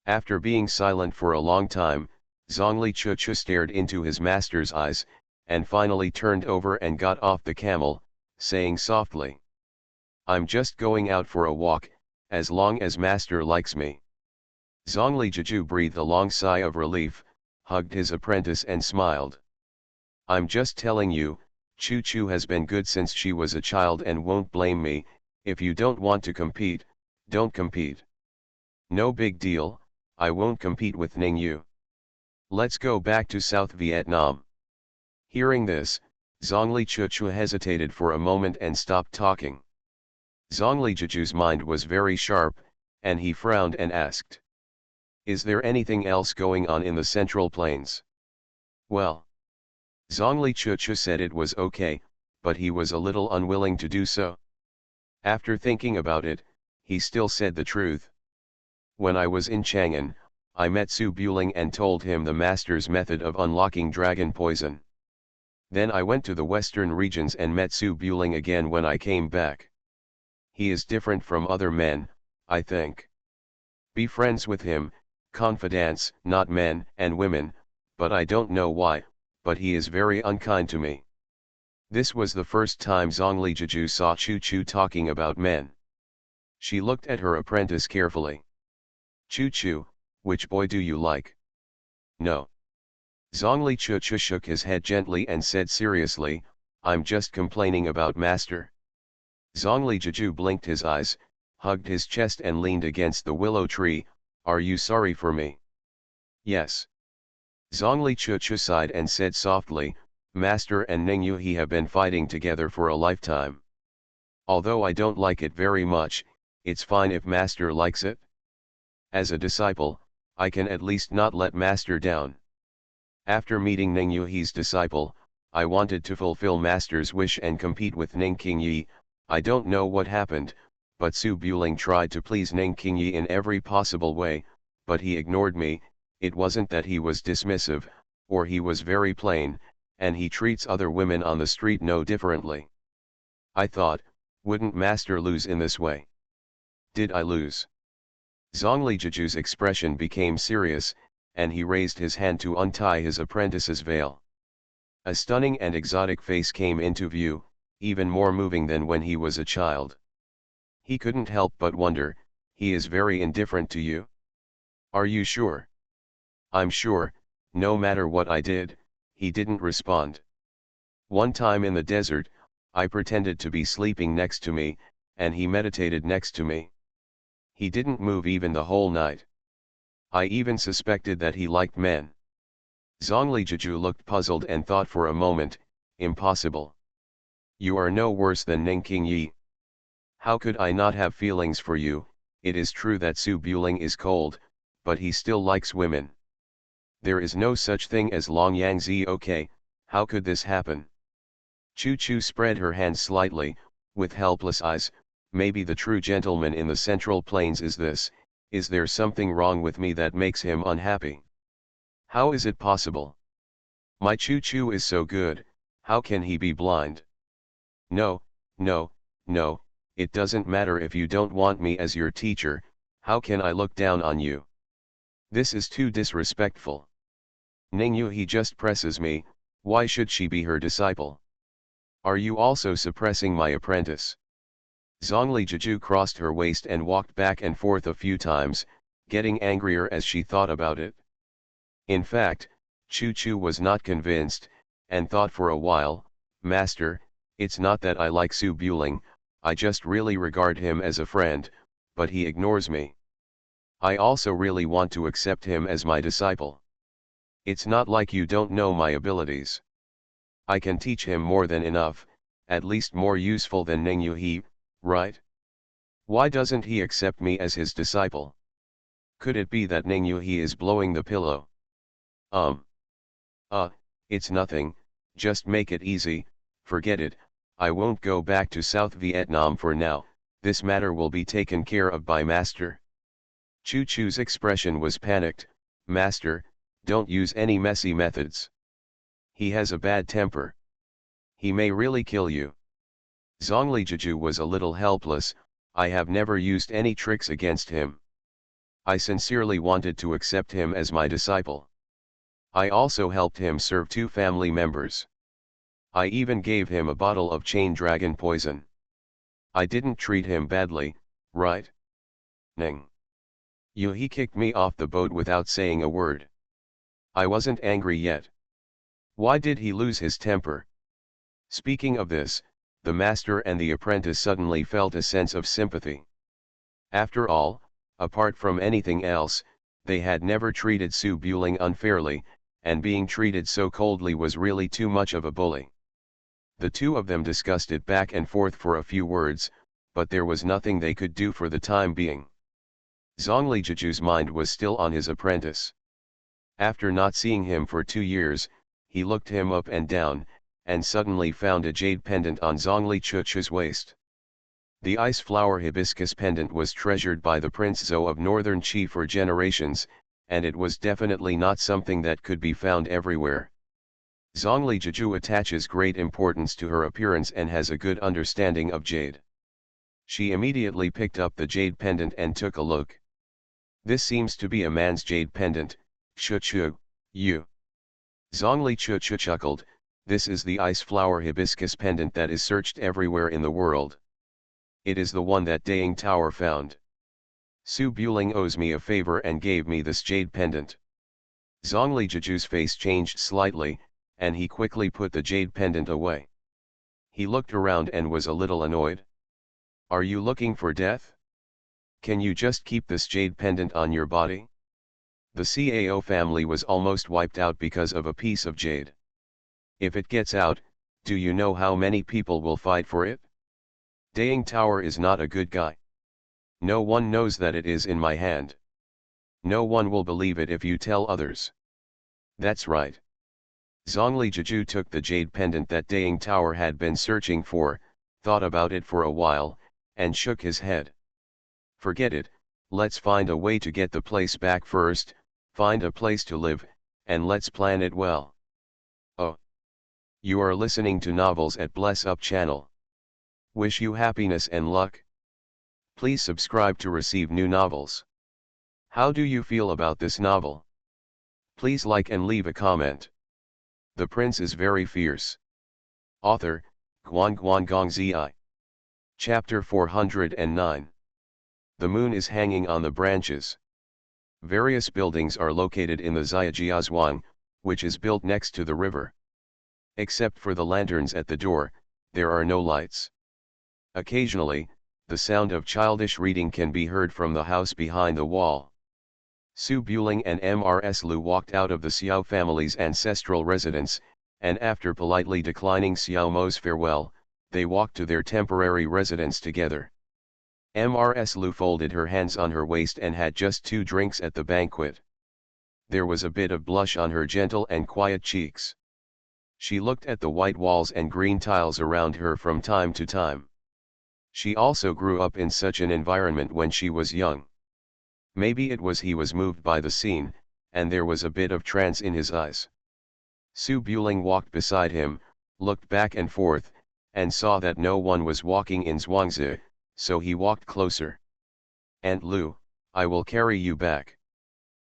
After being silent for a long time, Zhongli Chu stared into his master's eyes, and finally turned over and got off the camel, saying softly, I'm just going out for a walk, as long as master likes me. Zhongli Jiju breathed a long sigh of relief, hugged his apprentice and smiled. I'm just telling you, Chu has been good since she was a child and won't blame me. If you don't want to compete, don't compete. No big deal, I won't compete with Ning Yu. Let's go back to South Vietnam. Hearing this, Zhongli Chuchu hesitated for a moment and stopped talking. Zhongli Jiju's mind was very sharp, and he frowned and asked. Is there anything else going on in the Central Plains? Well. Zhongli Chuchu said it was okay, but he was a little unwilling to do so. After thinking about it, he still said the truth. When I was in Chang'an, I met Su Buling and told him the master's method of unlocking dragon poison. Then I went to the western regions and met Su Buling again when I came back. He is different from other men, I think. Be friends with him, confidants, not men and women, but I don't know why, but he is very unkind to me. This was the first time Zhongli Jiju saw Chu Chu talking about men. She looked at her apprentice carefully. Chu Chu, which boy do you like? No. Zhongli Chuchu shook his head gently and said seriously, I'm just complaining about master. Zhongli Jiju blinked his eyes, hugged his chest and leaned against the willow tree. Are you sorry for me? Yes. Zhongli Chuchu sighed and said softly, Master and Ning Yu have been fighting together for a lifetime. Although I don't like it very much, it's fine if Master likes it. As a disciple, I can at least not let Master down. After meeting Ning Yu's disciple, I wanted to fulfill Master's wish and compete with Ning Qingyi. I don't know what happened, but Su Buling tried to please Ning Qingyi in every possible way, but he ignored me. It wasn't that he was dismissive, or he was very plain, and he treats other women on the street no differently. I thought, wouldn't Master lose in this way? Did I lose? Zhongli Jiju's expression became serious, and he raised his hand to untie his apprentice's veil. A stunning and exotic face came into view, even more moving than when he was a child. He couldn't help but wonder, he is very indifferent to you? Are you sure? I'm sure, no matter what I did, he didn't respond. One time in the desert, I pretended to be sleeping next to me, and he meditated next to me. He didn't move even the whole night. I even suspected that he liked men. Zhongli Jiju looked puzzled and thought for a moment, impossible. You are no worse than Ning Qingyi. How could I not have feelings for you? It is true that Su Buling is cold, but he still likes women. There is no such thing as long yangzi. Okay, how could this happen? Chu Chu spread her hands slightly, with helpless eyes. Maybe the true gentleman in the Central Plains is this. Is there something wrong with me that makes him unhappy? How is it possible? My Chu Chu is so good, how can he be blind? No, no, no, it doesn't matter if you don't want me as your teacher. How can I look down on you? This is too disrespectful. Ning Yu he just presses me, why should she be her disciple? Are you also suppressing my apprentice? Zhongli Jiju crossed her waist and walked back and forth a few times, getting angrier as she thought about it. In fact, Chu Chu was not convinced, and thought for a while, Master, it's not that I like Su Buling, I just really regard him as a friend, but he ignores me. I also really want to accept him as my disciple. It's not like you don't know my abilities. I can teach him more than enough, at least more useful than Ning Yu, right? Why doesn't he accept me as his disciple? Could it be that Ning Yu is blowing the pillow? It's nothing, just make it easy, forget it, I won't go back to South Vietnam for now, this matter will be taken care of by Master. Chu Chu's expression was panicked, Master, don't use any messy methods. He has a bad temper. He may really kill you. Zhongli Jiju was a little helpless, I have never used any tricks against him. I sincerely wanted to accept him as my disciple. I also helped him serve 2 family members. I even gave him a bottle of chain dragon poison. I didn't treat him badly, right? Ning Yu he kicked me off the boat without saying a word. I wasn't angry yet. Why did he lose his temper? Speaking of this, the master and the apprentice suddenly felt a sense of sympathy. After all, apart from anything else, they had never treated Su Buling unfairly, and being treated so coldly was really too much of a bully. The two of them discussed it back and forth for a few words, but there was nothing they could do for the time being. Zhongli Jiju's mind was still on his apprentice. After not seeing him for 2 years, he looked him up and down, and suddenly found a jade pendant on Zhongli Chuchu's waist. The ice flower hibiscus pendant was treasured by the Prince Zhou of Northern Qi for generations, and it was definitely not something that could be found everywhere. Zhongli Jiju attaches great importance to her appearance and has a good understanding of jade. She immediately picked up the jade pendant and took a look. This seems to be a man's jade pendant, Chuchu, you. Zhongli Chuchu chuckled, this is the ice flower hibiscus pendant that is searched everywhere in the world. It is the one that Daying Tower found. Su Buling owes me a favor and gave me this jade pendant. Zhongli Jiju's face changed slightly, and he quickly put the jade pendant away. He looked around and was a little annoyed. Are you looking for death? Can you just keep this jade pendant on your body? The Cao family was almost wiped out because of a piece of jade. If it gets out, do you know how many people will fight for it? Daying Tower is not a good guy. No one knows that it is in my hand. No one will believe it if you tell others. That's right. Zhongli Jiju took the jade pendant that Daying Tower had been searching for, thought about it for a while, and shook his head. Forget it, let's find a way to get the place back first, find a place to live, and let's plan it well. Oh. You are listening to Novels at Bless Up channel. Wish you happiness and luck. Please subscribe to receive new novels. How do you feel about this novel? Please like and leave a comment. The Prince is very fierce. Author, Guan Gong Zi. Chapter 409. The moon is hanging on the branches. Various buildings are located in the Zaijiazhuang, which is built next to the river. Except for the lanterns at the door, there are no lights. Occasionally, the sound of childish reading can be heard from the house behind the wall. Su Buling and Mrs. Lu walked out of the Xiao family's ancestral residence, and after politely declining Xiao Mo's farewell, they walked to their temporary residence together. Mrs. Lu folded her hands on her waist and had just 2 drinks at the banquet. There was a bit of blush on her gentle and quiet cheeks. She looked at the white walls and green tiles around her from time to time. She also grew up in such an environment when she was young. Maybe it was he was moved by the scene, and there was a bit of trance in his eyes. Su Buling walked beside him, looked back and forth, and saw that no one was walking in Zhuangzi, so he walked closer. Aunt Lu, I will carry you back.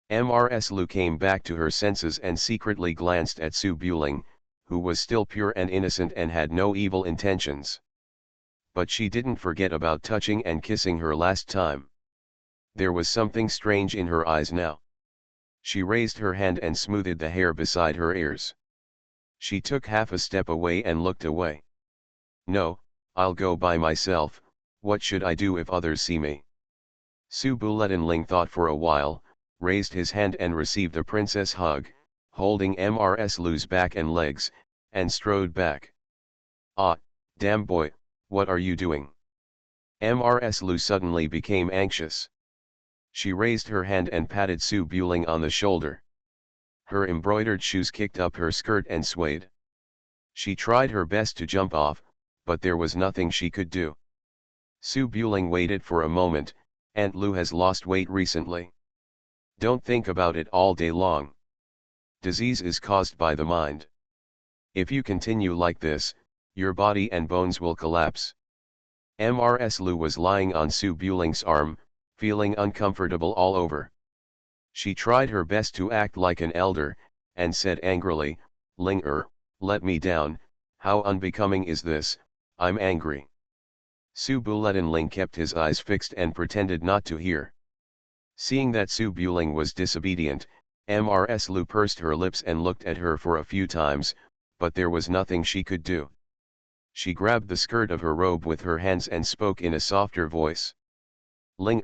Mrs. Lu came back to her senses and secretly glanced at Su Buling, who was still pure and innocent and had no evil intentions. But she didn't forget about touching and kissing her last time. There was something strange in her eyes now. She raised her hand and smoothed the hair beside her ears. She took half a step away and looked away. No, I'll go by myself, what should I do if others see me? Su Buletinling thought for a while, raised his hand and received a princess hug, holding Mrs. Lu's back and legs, and strode back. Ah, damn boy, what are you doing? Mrs. Lu suddenly became anxious. She raised her hand and patted Su Buling on the shoulder. Her embroidered shoes kicked up her skirt and swayed. She tried her best to jump off, but there was nothing she could do. Su Buling waited for a moment. Aunt Lu has lost weight recently. Don't think about it all day long. Disease is caused by the mind. If you continue like this, your body and bones will collapse. Mrs. Lu was lying on Su Buling's arm, feeling uncomfortable all over. She tried her best to act like an elder, and said angrily, Ling let me down, how unbecoming is this, I'm angry. Su Buletinling kept his eyes fixed and pretended not to hear. Seeing that Su Buling was disobedient, Mrs. Lu pursed her lips and looked at her for a few times, but there was nothing she could do. She grabbed the skirt of her robe with her hands and spoke in a softer voice. Ling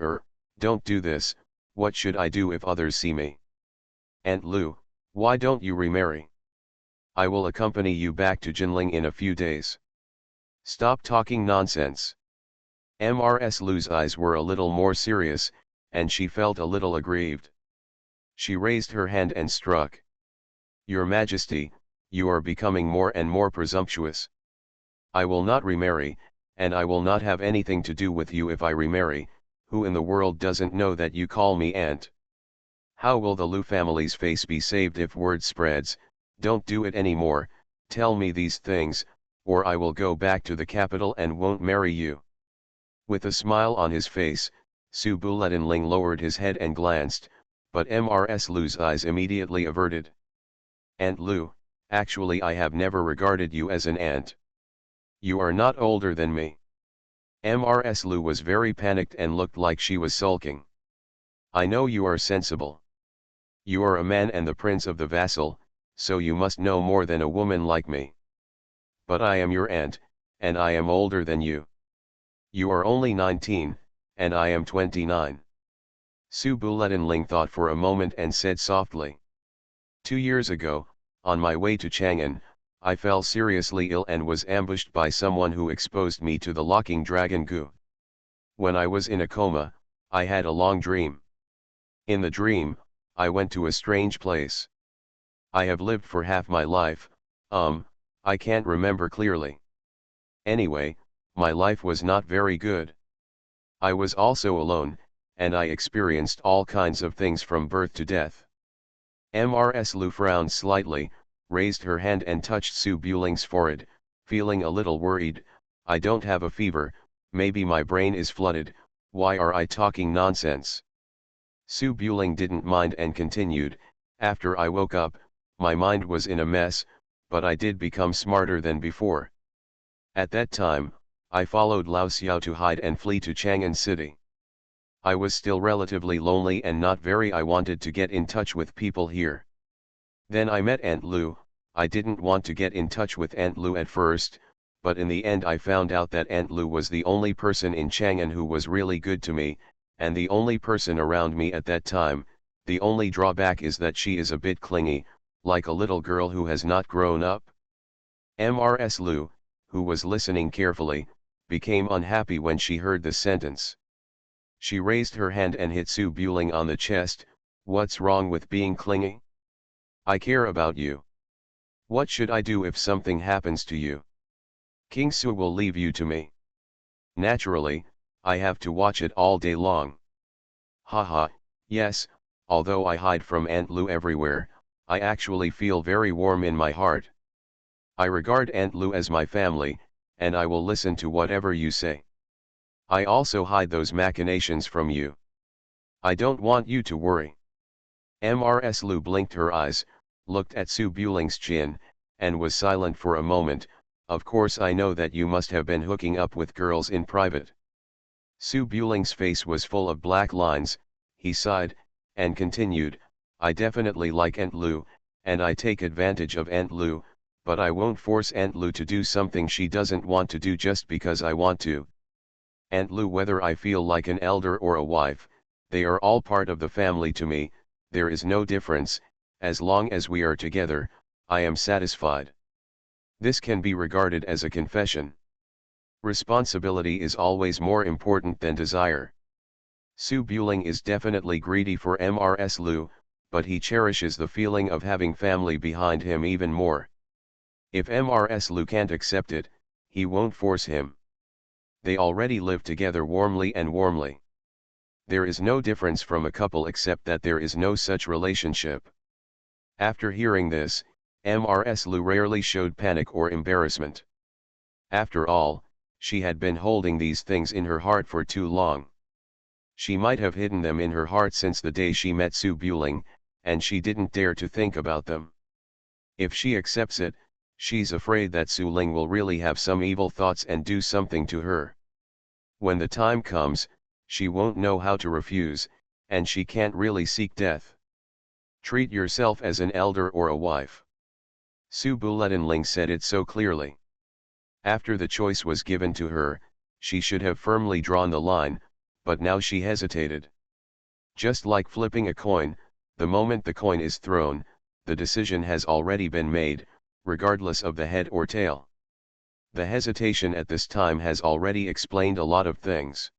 don't do this, what should I do if others see me? Aunt Lu, Why don't you remarry? I will accompany you back to Jinling in a few days. Stop talking nonsense. Mrs. Lu's eyes were a little more serious, and she felt a little aggrieved. She raised her hand and struck. Your Majesty, you are becoming more and more presumptuous. I will not remarry, and I will not have anything to do with you if I remarry. Who in the world doesn't know that you call me aunt? How will the Lu family's face be saved if word spreads? Don't do it anymore, tell me these things, or I will go back to the capital and won't marry you. With a smile on his face, Su Buletinling lowered his head and glanced, but Mrs. Lu's eyes immediately averted. Aunt Lu, actually I have never regarded you as an aunt. You are not older than me. Mrs. Lu was very panicked and looked like she was sulking. I know you are sensible. You are a man and the prince of the vassal, so you must know more than a woman like me. But I am your aunt, and I am older than you. You are only 19, and I am 29. Su Buletinling thought for a moment and said softly. 2 years ago, on my way to Chang'an, I fell seriously ill and was ambushed by someone who exposed me to the locking dragon goo. When I was in a coma, I had a long dream. In the dream, I went to a strange place. I have lived for half my life, I can't remember clearly. Anyway, my life was not very good. I was also alone, and I experienced all kinds of things from birth to death. Mrs. Lu frowned slightly, raised her hand and touched Su Buling's forehead, feeling a little worried. I don't have a fever, maybe my brain is flooded, why are I talking nonsense? Su Buling didn't mind and continued, after I woke up, my mind was in a mess, but I did become smarter than before. At that time, I followed Lao Xiao to hide and flee to Chang'an City. I was still relatively lonely and not very. I wanted to get in touch with people here. Then I met Aunt Lu. I didn't want to get in touch with Aunt Lu at first, but in the end I found out that Aunt Lu was the only person in Chang'an who was really good to me, and the only person around me at that time. The only drawback is that she is a bit clingy, like a little girl who has not grown up. Mrs. Lu, who was listening carefully, became unhappy when she heard this sentence. She raised her hand and hit Su Buling on the chest. What's wrong with being clingy? I care about you. What should I do if something happens to you? King Su will leave you to me. Naturally, I have to watch it all day long. Haha, yes, although I hide from Aunt Lu everywhere, I actually feel very warm in my heart. I regard Aunt Lu as my family, and I will listen to whatever you say. I also hide those machinations from you. I don't want you to worry. Mrs. Lu blinked her eyes, looked at Su Buling's chin, and was silent for a moment. Of course I know that you must have been hooking up with girls in private. Su Buling's face was full of black lines. He sighed, and continued, I definitely like Aunt Lu, and I take advantage of Aunt Lu, but I won't force Aunt Lu to do something she doesn't want to do just because I want to. Aunt Lu, whether I feel like an elder or a wife, they are all part of the family to me. There is no difference. As long as we are together, I am satisfied. This can be regarded as a confession. Responsibility is always more important than desire. Su Buling is definitely greedy for Mrs. Lu, but he cherishes the feeling of having family behind him even more. If Mrs. Lu can't accept it, he won't force him. They already live together warmly and warmly. There is no difference from a couple except that there is no such relationship. After hearing this, Mrs. Lu rarely showed panic or embarrassment. After all, she had been holding these things in her heart for too long. She might have hidden them in her heart since the day she met Su Buling, and she didn't dare to think about them. If she accepts it, she's afraid that Su Ling will really have some evil thoughts and do something to her. When the time comes, she won't know how to refuse, and she can't really seek death. Treat yourself as an elder or a wife. Su Buletinling said it so clearly. After the choice was given to her, she should have firmly drawn the line, but now she hesitated. Just like flipping a coin, the moment the coin is thrown, the decision has already been made, regardless of the head or tail. The hesitation at this time has already explained a lot of things.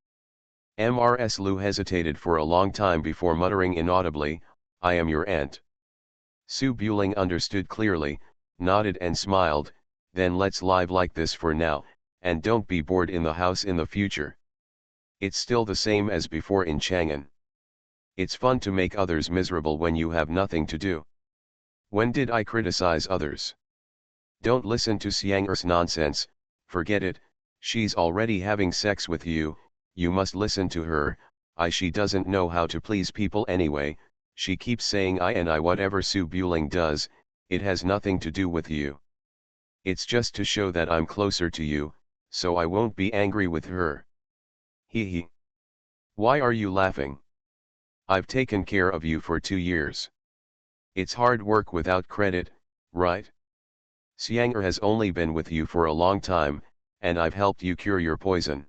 Mrs. Lu hesitated for a long time before muttering inaudibly, "I am your aunt." Su Buling understood clearly, nodded and smiled, "Then let's live like this for now, and don't be bored in the house in the future. It's still the same as before in Chang'an. It's fun to make others miserable when you have nothing to do. When did I criticize others? Don't listen to Xiang'er's nonsense, forget it, she's already having sex with you, you must listen to her. She doesn't know how to please people anyway, she keeps saying I and I. Whatever Su Buling does, it has nothing to do with you. It's just to show that I'm closer to you, so I won't be angry with her." He he. Why are you laughing? I've taken care of you for 2 years. It's hard work without credit, right? Xiang'er has only been with you for a long time, and I've helped you cure your poison.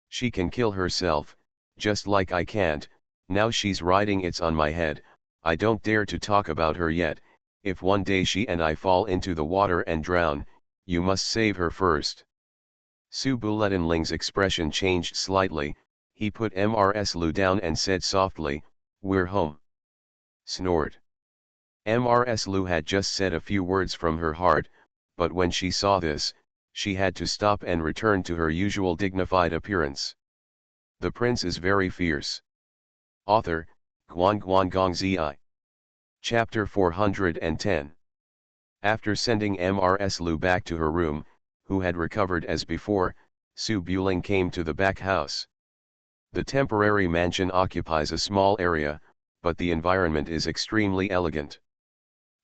She can kill herself, just like I can't. Now she's riding it's on my head. I don't dare to talk about her yet. If one day she and I fall into the water and drown, you must save her first. Su Buletinling's expression changed slightly, he put Mrs. Lu down and said softly, "We're home." Snored. Mrs. Lu had just said a few words from her heart, but when she saw this, she had to stop and return to her usual dignified appearance. The prince is very fierce. Author, Guan Gong Zi. Chapter 410. After sending Mrs. Lu back to her room, who had recovered as before, Su Buling came to the back house. The temporary mansion occupies a small area, but the environment is extremely elegant.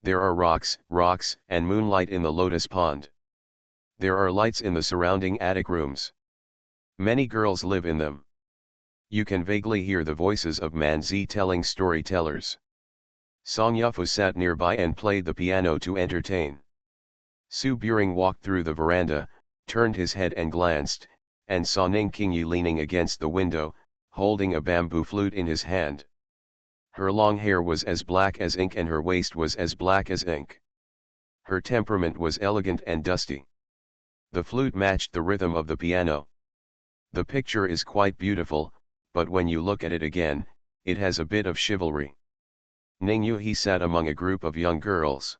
There are rocks, and moonlight in the lotus pond. There are lights in the surrounding attic rooms. Many girls live in them. You can vaguely hear the voices of Manzi telling storytellers. Song Yufu sat nearby and played the piano to entertain. Su Buring walked through the veranda, turned his head and glanced, and saw Ning Qingyi leaning against the window, holding a bamboo flute in his hand. Her long hair was as black as ink and her waist was as black as ink. Her temperament was elegant and dusty. The flute matched the rhythm of the piano. The picture is quite beautiful, but when you look at it again, it has a bit of chivalry. Ning Yu sat among a group of young girls.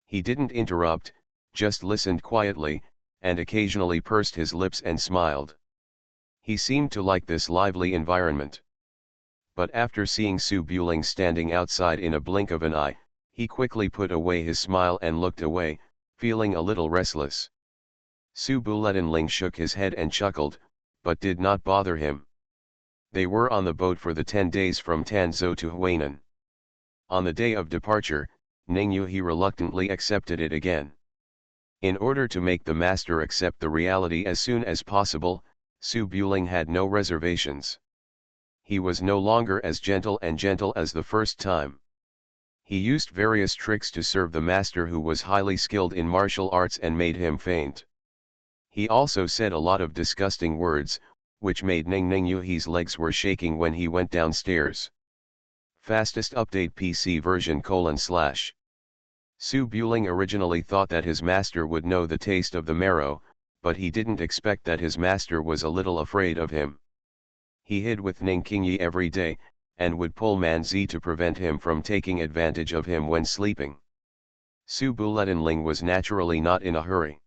He didn't interrupt, just listened quietly, and occasionally pursed his lips and smiled. He seemed to like this lively environment. But after seeing Su Buling standing outside in a blink of an eye, he quickly put away his smile and looked away, feeling a little restless. Su Buletinling shook his head and chuckled, but did not bother him. They were on the boat for the 10 days from Tanzhou to Huainan. On the day of departure, Ning Yu reluctantly accepted it again. In order to make the master accept the reality as soon as possible, Su Buling had no reservations. He was no longer as gentle as the first time. He used various tricks to serve the master, who was highly skilled in martial arts, and made him faint. He also said a lot of disgusting words, which made Ning Yu's legs were shaking when he went downstairs. Fastest update PC version : Su Buling originally thought that his master would know the taste of the marrow, but he didn't expect that his master was a little afraid of him. He hid with Ning Qingyi every day, and would pull Manzi to prevent him from taking advantage of him when sleeping. Su Buletinling was naturally not in a hurry.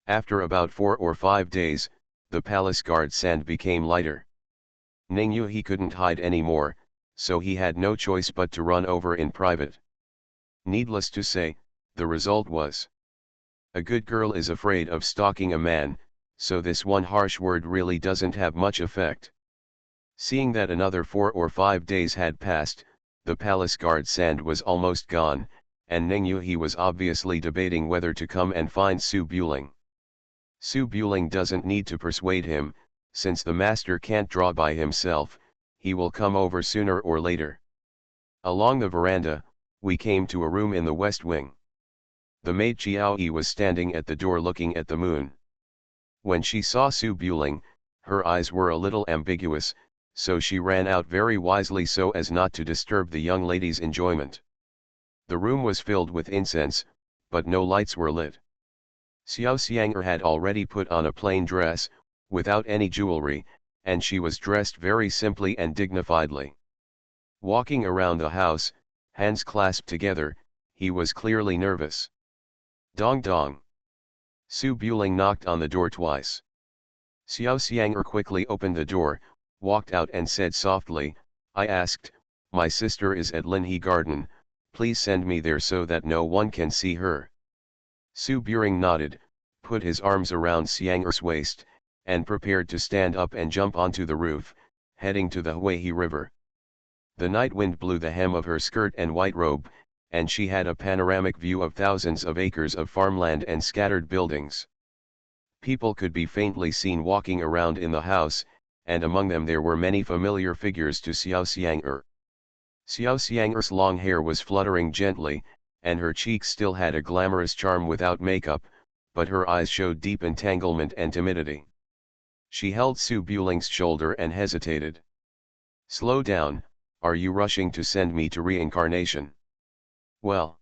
After about 4 or 5 days, the palace guard sand became lighter. Ning Yu couldn't hide anymore, so he had no choice but to run over in private. Needless to say, the result was: a good girl is afraid of stalking a man, so this one harsh word really doesn't have much effect. Seeing that another 4 or 5 days had passed, the palace guard sand was almost gone, and Ning Yu was obviously debating whether to come and find Su Buling. Su Buling doesn't need to persuade him, since the master can't draw by himself, he will come over sooner or later. Along the veranda, we came to a room in the west wing. The maid Chiao-yi was standing at the door looking at the moon. When she saw Su Buling, her eyes were a little ambiguous, so she ran out very wisely so as not to disturb the young lady's enjoyment. The room was filled with incense, but no lights were lit. Xiao Xiang'er had already put on a plain dress, without any jewelry, and she was dressed very simply and dignifiedly. Walking around the house, hands clasped together, he was clearly nervous. Dong dong. Su Buling knocked on the door twice. Xiao Xiang'er quickly opened the door, walked out and said softly, "I asked, my sister is at Linhe Garden, please send me there so that no one can see her." Su Buring nodded, put his arms around Xiang'er's waist, and prepared to stand up and jump onto the roof, heading to the Huihe River. The night wind blew the hem of her skirt and white robe, and she had a panoramic view of thousands of acres of farmland and scattered buildings. People could be faintly seen walking around in the house, and among them there were many familiar figures to Xiao Xiang'er. Xiao Xiang'er's long hair was fluttering gently, and her cheeks still had a glamorous charm without makeup, but her eyes showed deep entanglement and timidity. She held Su Buling's shoulder and hesitated. "Slow down, are you rushing to send me to reincarnation?" "Well."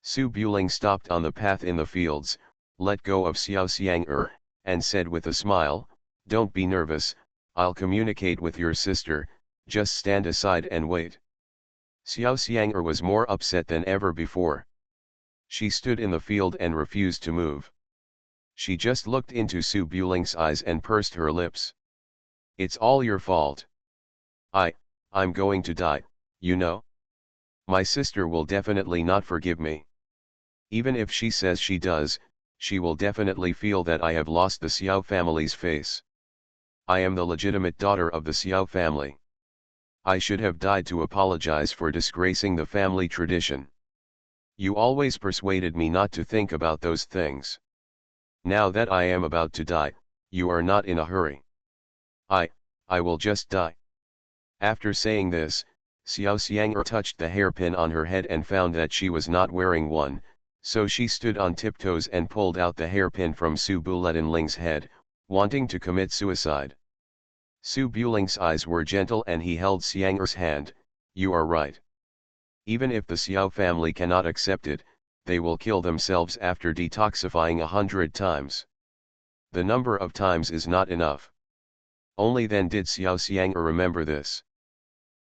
Su Buling stopped on the path in the fields, let go of Xiao Xiang'er, and said with a smile, "Don't be nervous, I'll communicate with your sister, just stand aside and wait." Xiao Xiang'er was more upset than ever before. She stood in the field and refused to move. She just looked into Su Buling's eyes and pursed her lips. "It's all your fault. I'm going to die, you know. My sister will definitely not forgive me. Even if she says she does, she will definitely feel that I have lost the Xiao family's face. I am the legitimate daughter of the Xiao family. I should have died to apologize for disgracing the family tradition. You always persuaded me not to think about those things. Now that I am about to die, you are not in a hurry. I will just die." After saying this, Xiao Xiang'er touched the hairpin on her head and found that she was not wearing one, so she stood on tiptoes and pulled out the hairpin from Su Bulenling's head, wanting to commit suicide. Su Buling's eyes were gentle and he held Xiang'er's hand. "You are right. Even if the Xiao family cannot accept it, they will kill themselves after detoxifying 100 times. The number of times is not enough." Only then did Xiao Xiang'er remember this.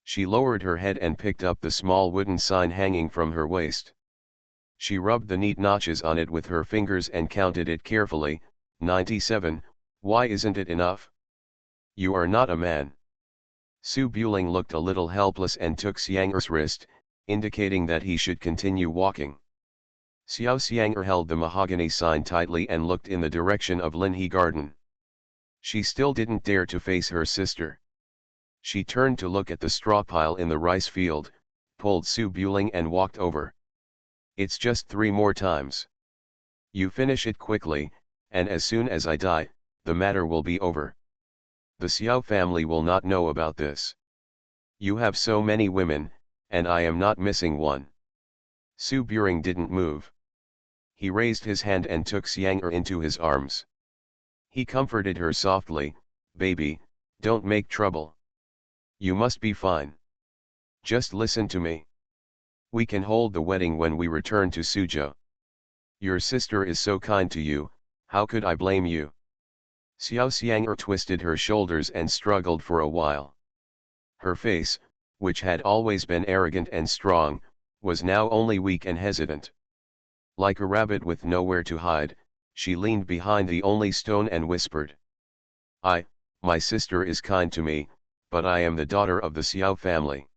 She lowered her head and picked up the small wooden sign hanging from her waist. She rubbed the neat notches on it with her fingers and counted it carefully. 97, why isn't it enough? You are not a man. Su Buling looked a little helpless and took Xiang'er's wrist, indicating that he should continue walking. Xiao Xiang'er held the mahogany sign tightly and looked in the direction of Linhe Garden. She still didn't dare to face her sister. She turned to look at the straw pile in the rice field, pulled Su Buling and walked over. "It's just 3 more times. You finish it quickly, and as soon as I die, the matter will be over. The Xiao family will not know about this. You have so many women, and I am not missing one." Su Buring didn't move. He raised his hand and took Xiang'er into his arms. He comforted her softly, "Baby, don't make trouble. You must be fine. Just listen to me. We can hold the wedding when we return to Suzhou. Your sister is so kind to you, how could I blame you?" Xiao Xiang'er twisted her shoulders and struggled for a while. Her face, which had always been arrogant and strong, was now only weak and hesitant. Like a rabbit with nowhere to hide, she leaned behind the only stone and whispered, My sister is kind to me, but I am the daughter of the Xiao family.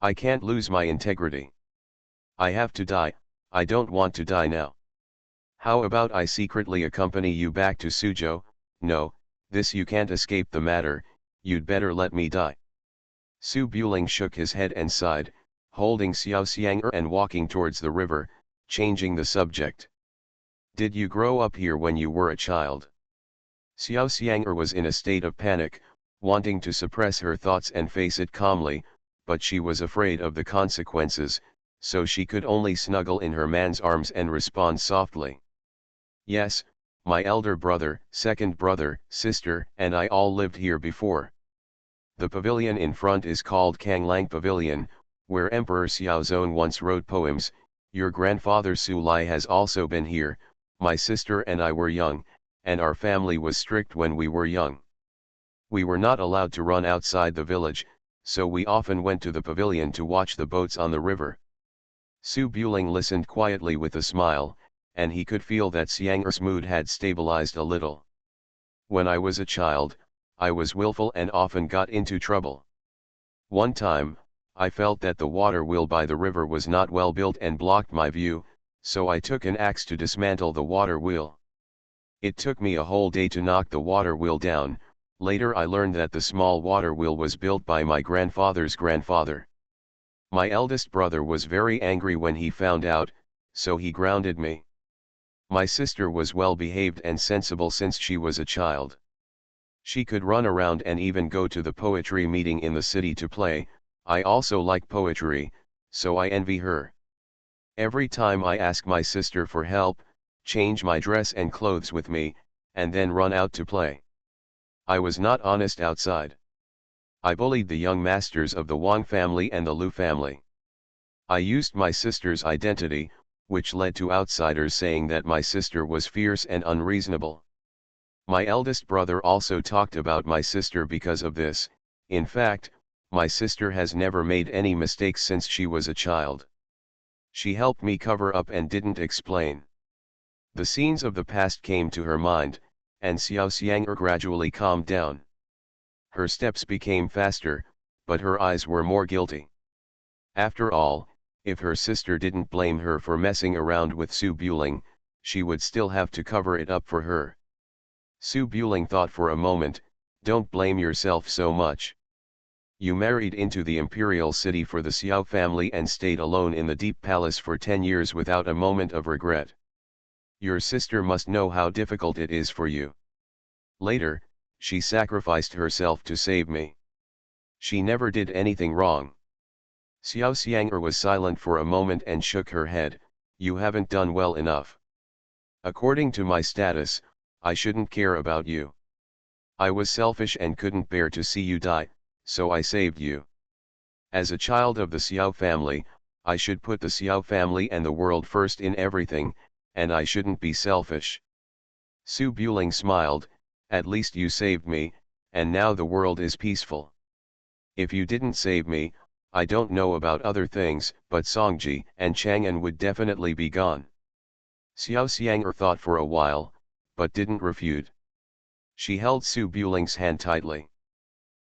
I can't lose my integrity. I have to die, I don't want to die now. How about I secretly accompany you back to Suzhou? No, this you can't escape the matter, you'd better let me die." Su Buling shook his head and sighed, holding Xiao Xiang'er and walking towards the river, changing the subject. "Did you grow up here when you were a child?" Xiao Xiang'er was in a state of panic, wanting to suppress her thoughts and face it calmly, but she was afraid of the consequences, so she could only snuggle in her man's arms and respond softly. "Yes, my elder brother, second brother, sister, and I all lived here before. The pavilion in front is called Kanglang Pavilion, where Emperor Xiaozong once wrote poems. Your grandfather Su Lai has also been here. My sister and I were young, and our family was strict when we were young. We were not allowed to run outside the village, so we often went to the pavilion to watch the boats on the river. Su Buling listened quietly with a smile, and he could feel that Xiang'er's mood had stabilized a little. When I was a child, I was willful and often got into trouble. One time, I felt that the water wheel by the river was not well built and blocked my view, so I took an axe to dismantle the water wheel. It took me a whole day to knock the water wheel down. Later I learned that the small water wheel was built by my grandfather's grandfather. My eldest brother was very angry when he found out, so he grounded me. My sister was well behaved and sensible since she was a child. She could run around and even go to the poetry meeting in the city to play. I also like poetry, so I envy her. Every time I ask my sister for help, change my dress and clothes with me, and then run out to play. I was not honest outside. I bullied the young masters of the Wang family and the Lu family. I used my sister's identity, which led to outsiders saying that my sister was fierce and unreasonable. My eldest brother also talked about my sister because of this. In fact, my sister has never made any mistakes since she was a child. She helped me cover up and didn't explain. The scenes of the past came to her mind, and Xiao Xiang'er gradually calmed down. Her steps became faster, but her eyes were more guilty. After all, if her sister didn't blame her for messing around with Su Buling, she would still have to cover it up for her. Su Buling thought for a moment, don't blame yourself so much. You married into the imperial city for the Xiao family and stayed alone in the deep palace for 10 years without a moment of regret. Your sister must know how difficult it is for you. Later, she sacrificed herself to save me. She never did anything wrong. Xiao Xiang'er was silent for a moment and shook her head. You haven't done well enough. According to my status, I shouldn't care about you. I was selfish and couldn't bear to see you die, so I saved you. As a child of the Xiao family, I should put the Xiao family and the world first in everything, and I shouldn't be selfish. Su Buling smiled, at least you saved me, and now the world is peaceful. If you didn't save me, I don't know about other things, but Songji and Chang'an would definitely be gone. Xiao Xiang'er thought for a while, but didn't refute. She held Su Buling's hand tightly.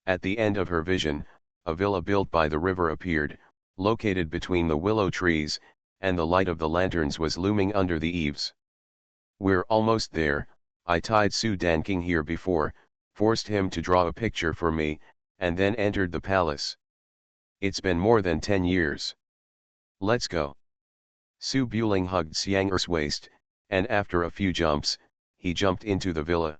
At the end of her vision, a villa built by the river appeared, located between the willow trees, and the light of the lanterns was looming under the eaves. We're almost there. I tied Su Danking here before, forced him to draw a picture for me, and then entered the palace. It's been more than 10 years. Let's go. Su Buling hugged Xiang'er's waist, and after a few jumps, he jumped into the villa.